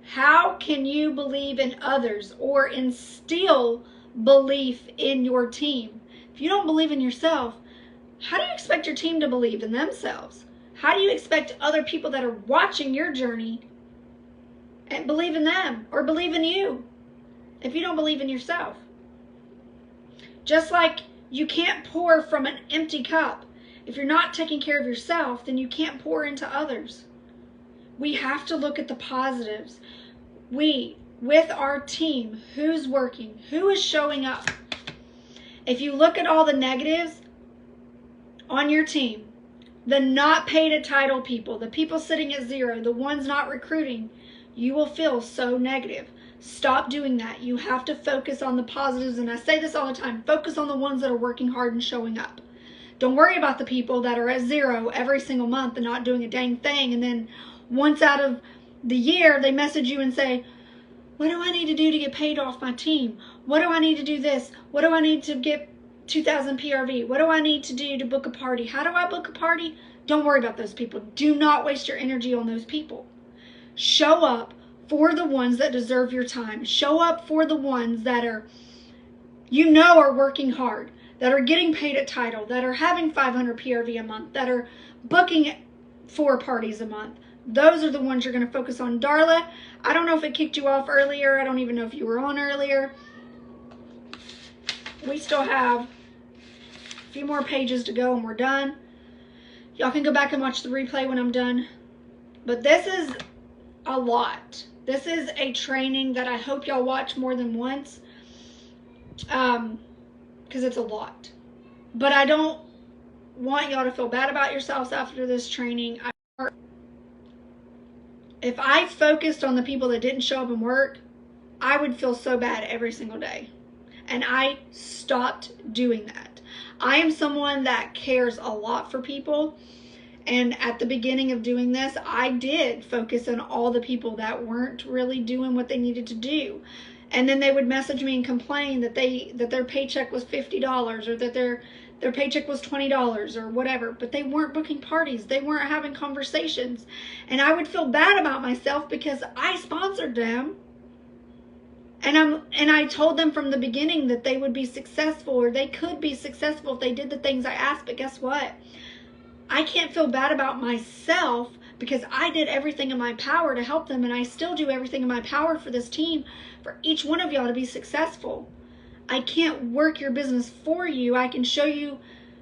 how can you believe in others or instill belief in your team? If you don't believe in yourself, how do you expect your team to believe in themselves? How do you expect other people that are watching your journey and believe in them or believe in you if you don't believe in yourself? Just like you can't pour from an empty cup. If you're not taking care of yourself, then you can't pour into others. We have to look at the positives. With our team, who's working, who is showing up. If you look at all the negatives on your team, the not paid at title people, the people sitting at zero, the ones not recruiting, you will feel so negative. Stop doing that. You have to focus on the positives, and I say this all the time, focus on the ones that are working hard and showing up. Don't worry about the people that are at zero every single month and not doing a dang thing, and then once out of the year they message you and say, what do I need to do to get paid off my team? What do I need to do this? What do I need to get 2,000 PRV? What do I need to do to book a party? How do I book a party? Don't worry about those people. Do not waste your energy on those people. Show up, for the ones that deserve your time. Show up for the ones that are, you know, are working hard, that are getting paid at title, that are having 500 PRV a month, that are booking 4 parties a month. Those are the ones you're going to focus on. Darla, I don't know if it kicked you off earlier. I don't even know if you were on earlier. We still have a few more pages to go and we're done. Y'all can go back and watch the replay when I'm done. But this is a lot. This is a training that I hope y'all watch more than once. Because it's a lot. But I don't want y'all to feel bad about yourselves after this training. If I focused on the people that didn't show up and work, I would feel so bad every single day. And I stopped doing that. I am someone that cares a lot for people. And at the beginning of doing this, I did focus on all the people that weren't really doing what they needed to do. And then they would message me and complain that their paycheck was $50 or that their paycheck was $20 or whatever, but they weren't booking parties. They weren't having conversations. And I would feel bad about myself because I sponsored them. And I told them from the beginning that they would be successful, or they could be successful if they did the things I asked. But guess what? I can't feel bad about myself because I did everything in my power to help them, and I still do everything in my power for this team, for each one of y'all to be successful. I can't work your business for you. I can show you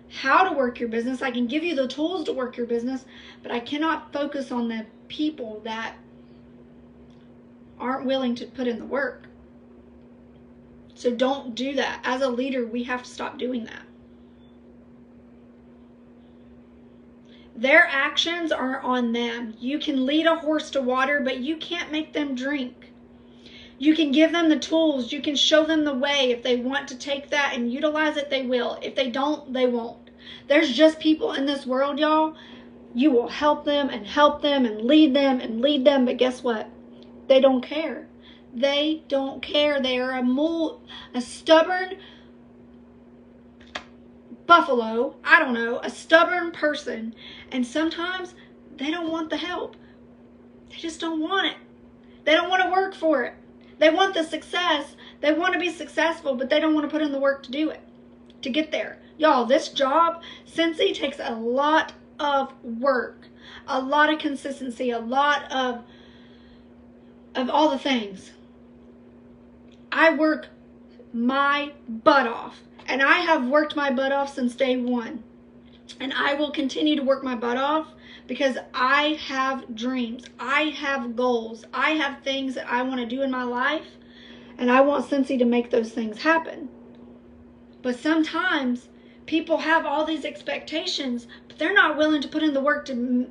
how to work your business. I can give you the tools to work your business, but I cannot focus on the people that aren't willing to put in the work. So don't do that. As a leader, we have to stop doing that. Their actions are on them. You can lead a horse to water, but you can't make them drink. You can give them the tools. You can show them the way. If they want to take that and utilize it, they will. If they don't, they won't. There's just people in this world, y'all. You will help them and lead them and lead them, but guess what? They don't care. They don't care. They are a stubborn buffalo, I don't know, a stubborn person. And sometimes they don't want the help. They just don't want it. They don't want to work for it. They want the success. They want to be successful, but they don't want to put in the work to do it, to get there. Y'all, this job, Scentsy, takes a lot of work, a lot of consistency, a lot of all the things. I work my butt off, and I have worked my butt off since day one. And I will continue to work my butt off because I have dreams. I have goals. I have things that I want to do in my life, and I want Scentsy to make those things happen. But sometimes people have all these expectations, but they're not willing to put in the work to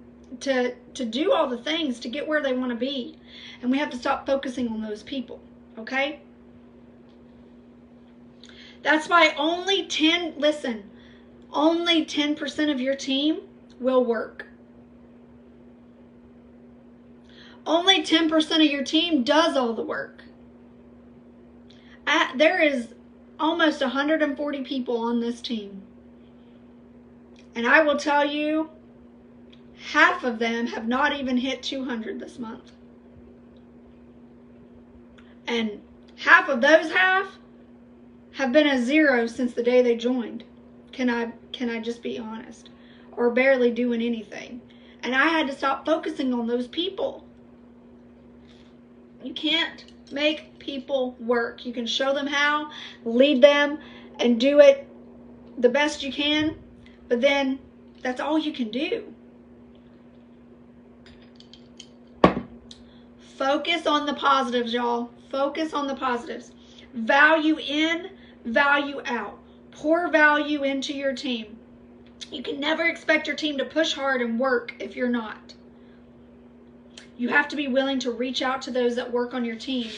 do all the things to get where they want to be. And we have to stop focusing on those people, okay? That's why only 10% of your team will work. Only 10% of your team does all the work. There is almost 140 people on this team. And I will tell you, half of them have not even hit 200 this month. And half of those have been a zero since the day they joined. Can I just be honest? Or barely doing anything. And I had to stop focusing on those people. You can't make people work. You can show them how, lead them, and do it the best you can, but then that's all you can do. Focus on the positives, y'all. Focus on the positives. Value in, value out. Pour value into your team. You can never expect your team to push hard and work if you're not. You have to be willing to reach out to those that work on your team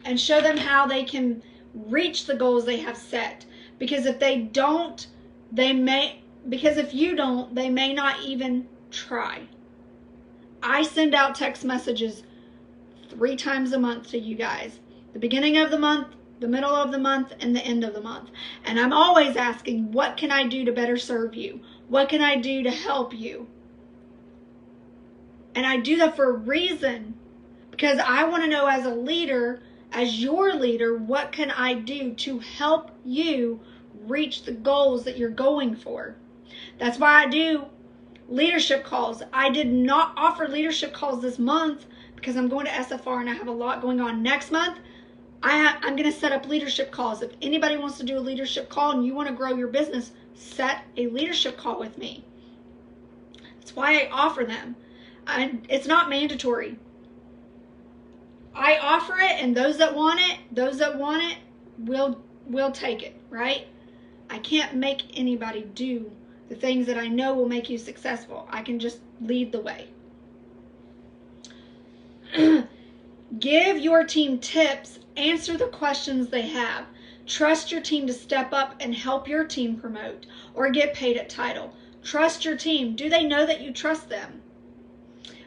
and show them how they can reach the goals they have set. Because if they don't, if you don't, they may not even try. I send out text messages 3 times a month to you guys. The beginning of the month, the middle of the month, and the end of the month. And I'm always asking, what can I do to better serve you? What can I do to help you? And I do that for a reason, because I want to know as a leader, as your leader, what can I do to help you reach the goals that you're going for? That's why I do leadership calls. I did not offer leadership calls this month because I'm going to SFR and I have a lot going on. Next month, I'm going to set up leadership calls. If anybody wants to do a leadership call and you want to grow your business, set a leadership call with me. That's why I offer them. It's not mandatory. I offer it, and those that want it will take it, right? I can't make anybody do the things that I know will make you successful. I can just lead the way. Give your team tips. Answer the questions they have. Trust your team to step up and help your team promote or get paid at title. Trust your team. Do they know that you trust them?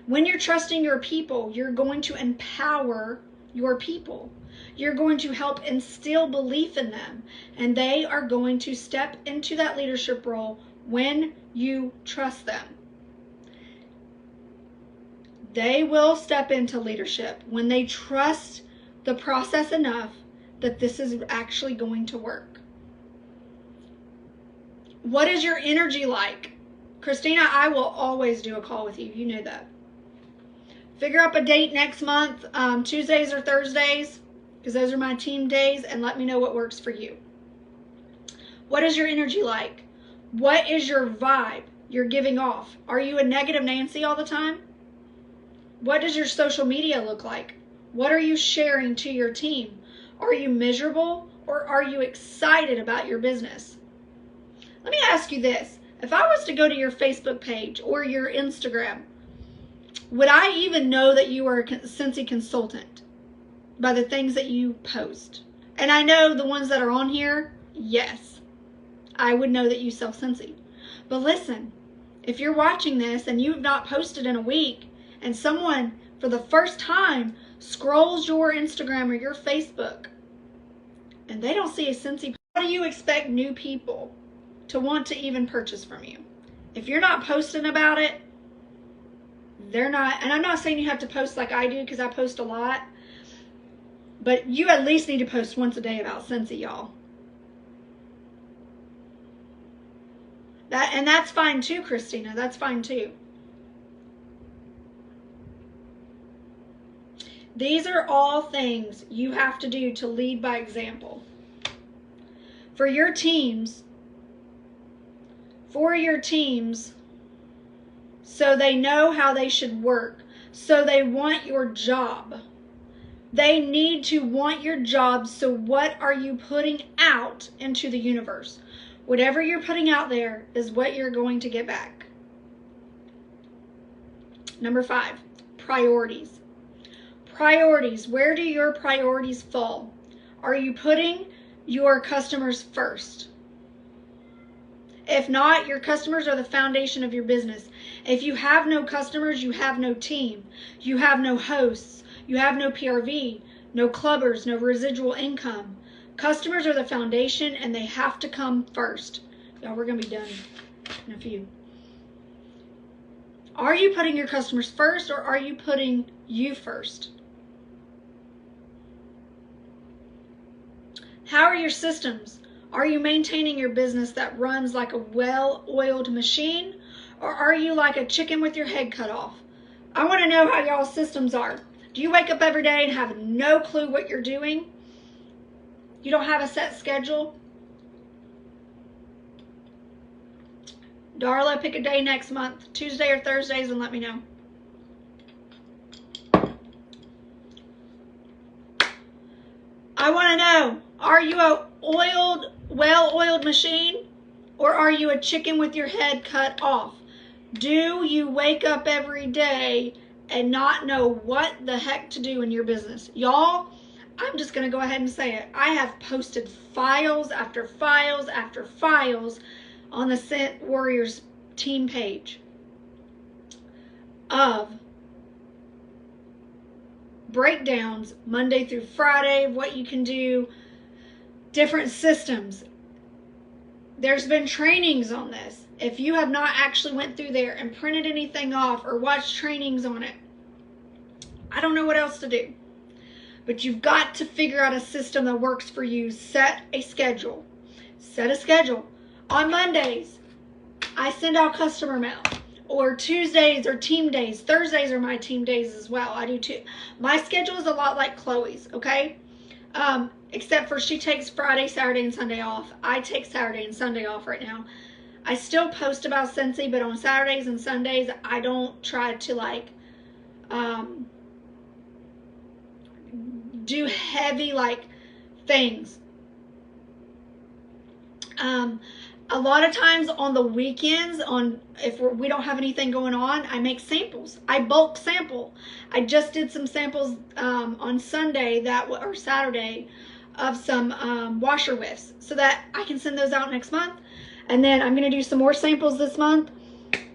When you're trusting your people, you're going to empower your people. You're going to help instill belief in them, and they are going to step into that leadership role when you trust them. They will step into leadership when they trust the process enough that this is actually going to work. What is your energy like? Christina, I will always do a call with you. You know that. Figure up a date next month, Tuesdays or Thursdays, because those are my team days, and let me know what works for you. What is your energy like? What is your vibe you're giving off? Are you a negative Nancy all the time? What does your social media look like? What are you sharing to your team? Are you miserable or are you excited about your business? Let me ask you this. If I was to go to your Facebook page or your Instagram, would I even know that you are a Scentsy consultant by the things that you post? And I know the ones that are on here, yes, I would know that you sell Scentsy. But listen, if you're watching this and you've not posted in a week, and someone for the first time scrolls your Instagram or your Facebook and they don't see a Scentsy, how do you expect new people to want to even purchase from you? If you're not posting about it, they're not. And I'm not saying you have to post like I do, because I post a lot, but you at least need to post once a day about Scentsy, y'all. And that's fine too, Christina. That's fine too. These are all things you have to do to lead by example. For your teams, so they know how they should work, so they want your job. They need to want your job, so what are you putting out into the universe? Whatever you're putting out there is what you're going to get back. Number 5, priorities. Priorities. Where do your priorities fall? Are you putting your customers first? If not, your customers are the foundation of your business. If you have no customers, you have no team. You have no hosts. You have no PRV, no clubbers, no residual income. Customers are the foundation, and they have to come first. Y'all, we're going to be done in a few. Are you putting your customers first, or are you putting you first? How are your systems? Are you maintaining your business that runs like a well-oiled machine, or are you like a chicken with your head cut off? I want to know how y'all's systems are. Do you wake up every day and have no clue what you're doing? You don't have a set schedule? Darla, pick a day next month, Tuesday or Thursdays, and let me know. I want to know, are you a well-oiled machine, or are you a chicken with your head cut off? Do you wake up every day and not know what the heck to do in your business? Y'all, I'm just going to go ahead and say it. I have posted files after files after files on the Scent Warriors team page of breakdowns Monday through Friday of what you can do, different systems. There's been trainings on this. if you have not actually went through there and printed anything off or watched trainings on it, I don't know what else to do. But you've got to figure out a system that works for you. Set a schedule. Set a schedule. On Mondays, I send out customer mail. Or Tuesdays are team days. Thursdays are my team days as well. I do too. My schedule is a lot like Chloe's, okay? Except for she takes Friday, Saturday, and Sunday off. I take Saturday and Sunday off right now. I still post about Scentsy, but on Saturdays and Sundays, I don't try to like do heavy like things. A lot of times on the weekends, if we don't have anything going on, I make samples. I bulk sample. I just did some samples on Sunday or Saturday of some washer whiffs so that I can send those out next month. And then I'm going to do some more samples this month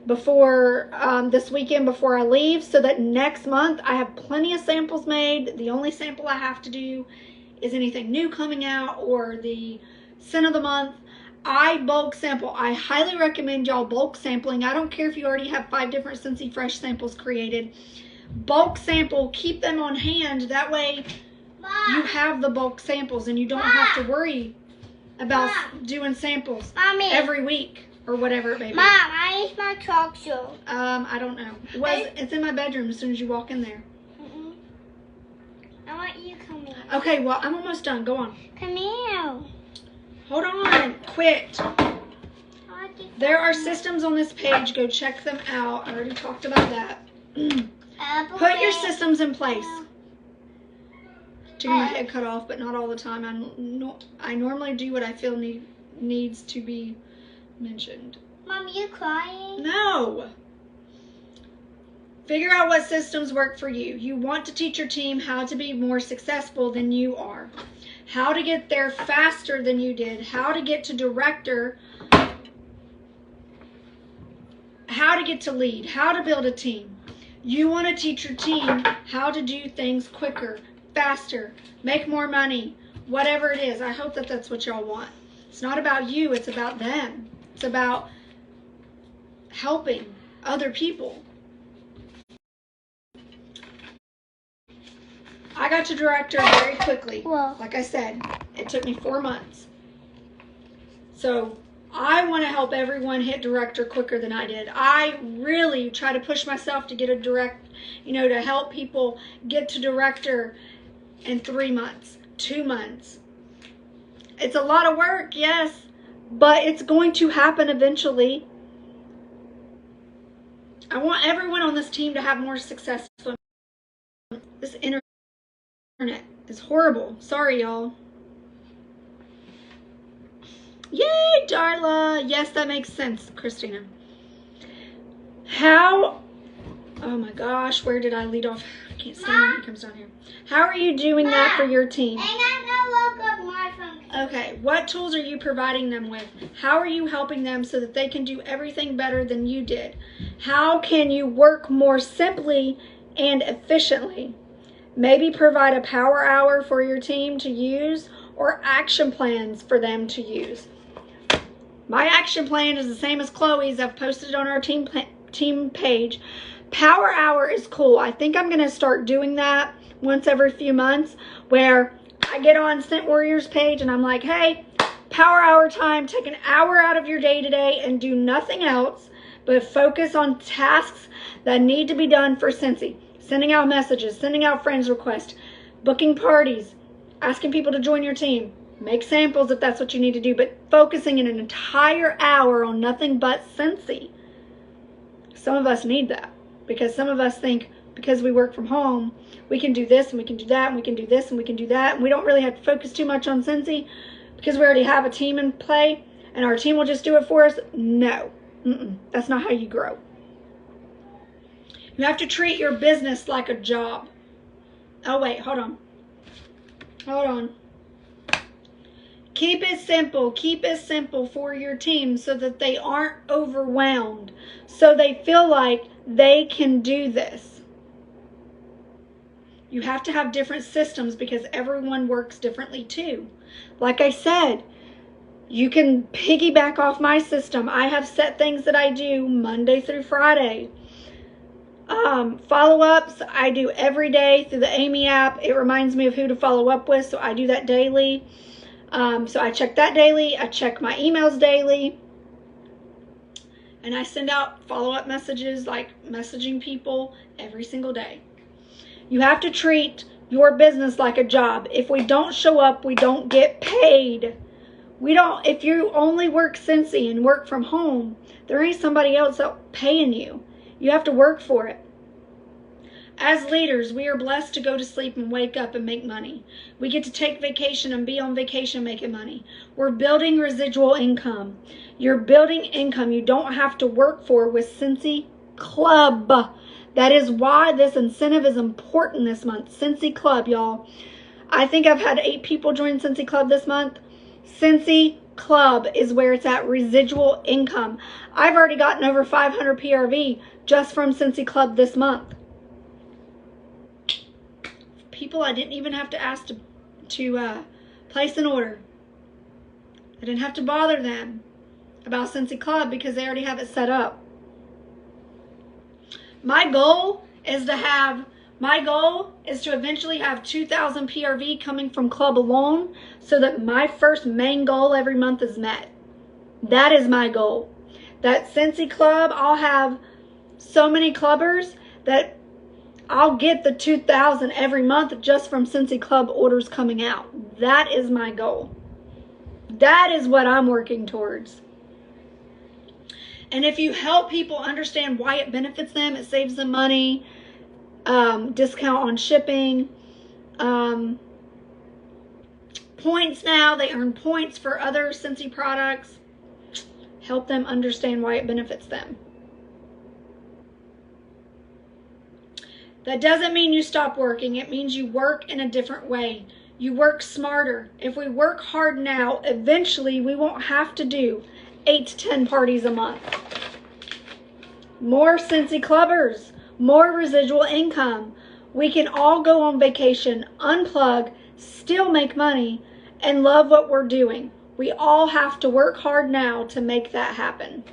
before this weekend before I leave, so that next month I have plenty of samples made. The only sample I have to do is anything new coming out or the scent of the month. I bulk sample. I highly recommend y'all bulk sampling. I don't care if you already have 5 different Scentsy Fresh samples created. Bulk sample, keep them on hand. That way you have the bulk samples and you don't have to worry about doing samples every week or whatever it may be. Mom, I need my chalk show. I don't know. It's in my bedroom as soon as you walk in there. I want you to come here. Okay, well, I'm almost done. Go on. Come here. Hold on. Quit. There are systems on this page. Go check them out. I already talked about that. Put your systems in place. To get my head cut off, but not all the time. I normally do what I feel needs to be mentioned. Mom, you crying? No. Figure out what systems work for you. You want to teach your team how to be more successful than you are. How to get there faster than you did. How to get to director. How to get to lead. How to build a team. You want to teach your team how to do things quicker, faster, make more money, whatever it is. I hope that that's what y'all want. It's not about you, it's about them. It's about helping other people. I got to director very quickly. Whoa. Like I said, it took me 4 months. So I want to help everyone hit director quicker than I did. I really try to push myself to get to help people get to director in 3 months, 2 months. It's a lot of work, yes, but it's going to happen eventually. I want everyone on this team to have more success. This internet is horrible. Sorry, y'all. Yay, Darla. Yes, that makes sense, Christina. Oh my gosh, where did I lead off? I can't stand when it comes down here. How are you doing that for your team? Okay, what tools are you providing them with? How are you helping them so that they can do everything better than you did? How can you work more simply and efficiently? Maybe provide a power hour for your team to use or action plans for them to use. My action plan is the same as Chloe's. I've posted it on our team page. Power hour is cool. I think I'm going to start doing that once every few months, where I get on Scent Warriors page and I'm like, hey, power hour time. Take an hour out of your day today and do nothing else but focus on tasks that need to be done for Scentsy. Sending out messages, sending out friends requests, booking parties, asking people to join your team. Make samples if that's what you need to do, but focusing in an entire hour on nothing but Scentsy. Some of us need that, because some of us think because we work from home, we can do this and we can do that and we can do this and we can do that, and we don't really have to focus too much on Scentsy because we already have a team in play and our team will just do it for us. No, that's not how you grow. You have to treat your business like a job. Oh wait, hold on. Keep it simple. Keep it simple for your team so that they aren't overwhelmed, so they feel like they can do this. You have to have different systems because everyone works differently too. Like I said, You can piggyback off my system. I have set things that I do Monday through Friday. Follow-ups, I do every day through the Amy app. It reminds me of who to follow up with, so I do that daily. So I check that daily. I check my emails daily. And I send out follow-up messages, like messaging people every single day. You have to treat your business like a job. If we don't show up, we don't get paid. If you only work Scentsy and work from home, there ain't somebody else out paying you. You have to work for it. As leaders, we are blessed to go to sleep and wake up and make money. We get to take vacation and be on vacation making money. We're building residual income. You're building income you don't have to work for with Scentsy Club. That is why this incentive is important this month. Scentsy Club, y'all. I think I've had 8 people join Scentsy Club this month. Scentsy Club is where it's at, residual income. I've already gotten over 500 PRV just from Scentsy Club this month. People I didn't even have to ask to place an order. I didn't have to bother them about Scentsy Club because they already have it set up. My goal is to eventually have 2,000 PRV coming from Club alone, so that my first main goal every month is met. That is my goal. That Scentsy Club, I'll have so many clubbers that I'll get the 2,000 every month just from Scentsy Club orders coming out. That is my goal. That is what I'm working towards. And if you help people understand why it benefits them, it saves them money, discount on shipping, points now, they earn points for other Scentsy products. Help them understand why it benefits them. That doesn't mean you stop working. It means you work in a different way. You work smarter. If we work hard now, eventually we won't have to do 8 to 10 parties a month. More Scentsy Clubbers, more residual income. We can all go on vacation, unplug, still make money, and love what we're doing. We all have to work hard now to make that happen.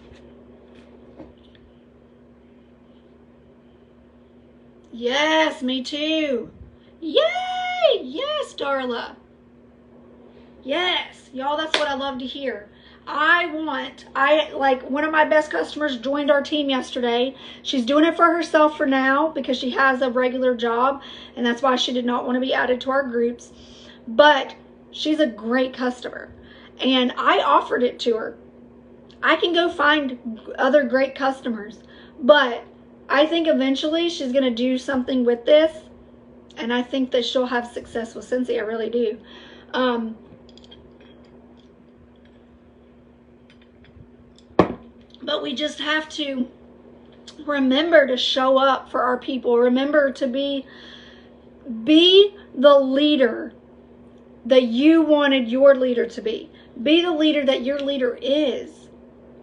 Yes, me too. Yay! Yes, Darla. Yes, y'all, that's what I love to hear. One of my best customers joined our team yesterday. She's doing it for herself for now because she has a regular job, and that's why she did not want to be added to our groups. But she's a great customer, and I offered it to her. I can go find other great customers, but I think eventually she's going to do something with this, and I think that she'll have success with Scentsy. I really do. But we just have to remember to show up for our people. Remember to be the leader that you wanted your leader to be. Be the leader that your leader is.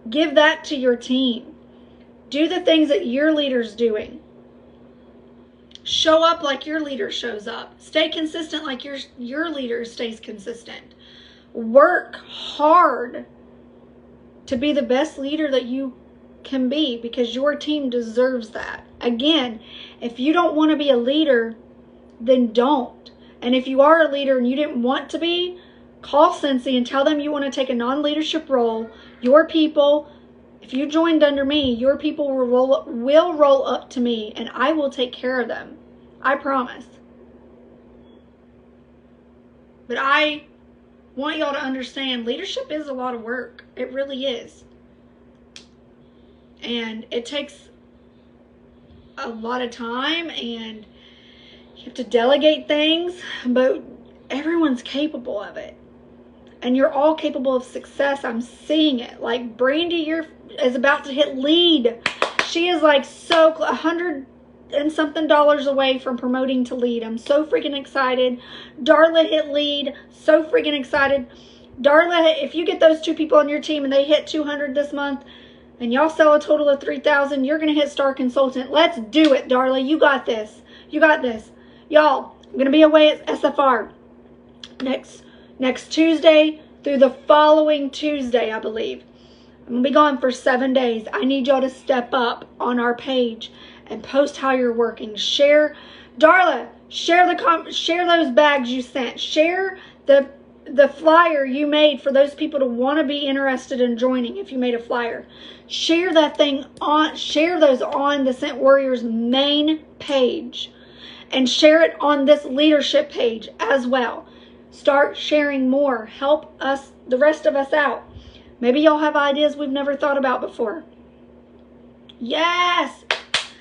Give that to your team. Do the things that your leader's doing. Show up like your leader shows up. Stay consistent like your leader stays consistent. Work hard to be the best leader that you can be, because your team deserves that. Again, if you don't want to be a leader, then don't. And if you are a leader and you didn't want to be, call Scentsy and tell them you want to take a non-leadership role. Your people, if you joined under me, your people will roll up to me, and I will take care of them. I promise. But I want y'all to understand, leadership is a lot of work. It really is. And it takes a lot of time, and you have to delegate things, but everyone's capable of it. And you're all capable of success. I'm seeing it. Like Brandy is about to hit lead. She is like $100 and something away from promoting to lead. I'm so freaking excited. Darla hit lead. So freaking excited. Darla, if you get those 2 people on your team and they hit 200 this month and y'all sell a total of 3,000, you're going to hit Star Consultant. Let's do it, Darla. You got this. You got this. Y'all, I'm going to be away at SFR next Tuesday through the following Tuesday, I believe. I'm going to be gone for 7 days. I need y'all to step up on our page and post how you're working. Share, Darla, share those bags you sent. Share the flyer you made for those people to want to be interested in joining. If you made a flyer, share that thing on, share those on the Scent Warriors main page, and share it on this leadership page as well. Start sharing more. Help us, the rest of us, out. Maybe y'all have ideas we've never thought about before. Yes!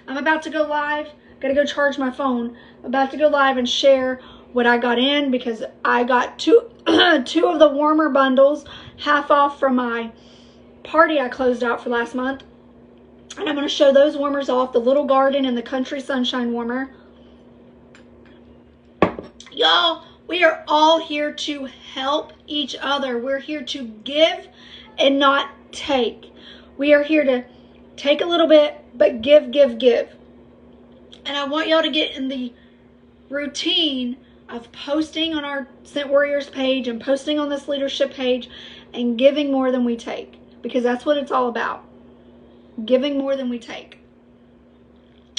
I'm about to go live. Gotta go charge my phone. I'm about to go live and share what I got in, because I got two of the warmer bundles half off from my party I closed out for last month. And I'm going to show those warmers off, the Little Garden and the Country Sunshine warmer. Y'all, we are all here to help each other. We're here to give and not take. We are here to take a little bit, but give, give, give. And I want y'all to get in the routine of posting on our Scent Warriors page and posting on this leadership page and giving more than we take, because that's what it's all about. Giving more than we take.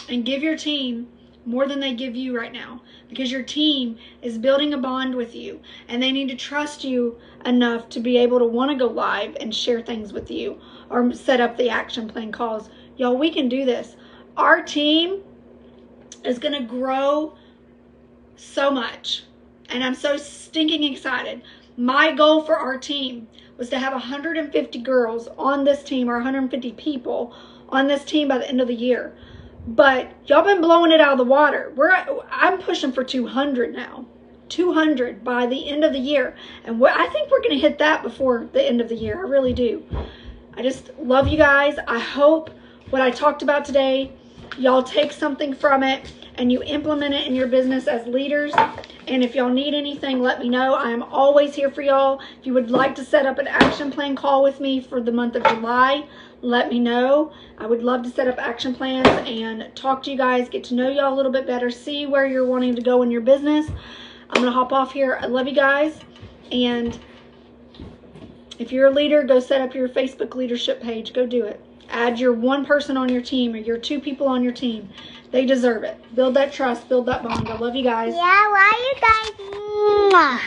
And give your team more than they give you right now, because your team is building a bond with you and they need to trust you enough to be able to want to go live and share things with you or set up the action plan calls. Y'all, we can do this. Our team is going to grow so much, and I'm so stinking excited. My goal for our team was to have 150 girls on this team, or 150 people on this team by the end of the year. But y'all been blowing it out of the water. I'm pushing for 200 now. 200 by the end of the year. And I think we're going to hit that before the end of the year. I really do. I just love you guys. I hope what I talked about today, y'all take something from it and you implement it in your business as leaders. And if y'all need anything, let me know. I am always here for y'all. If you would like to set up an action plan call with me for the month of July, let me know. I would love to set up action plans and talk to you guys, get to know y'all a little bit better, see where you're wanting to go in your business. I'm going to hop off here. I love you guys. And if you're a leader, go set up your Facebook leadership page. Go do it. Add your one person on your team or your 2 people on your team. They deserve it. Build that trust. Build that bond. I love you guys. Yeah, why you guys? Mwah.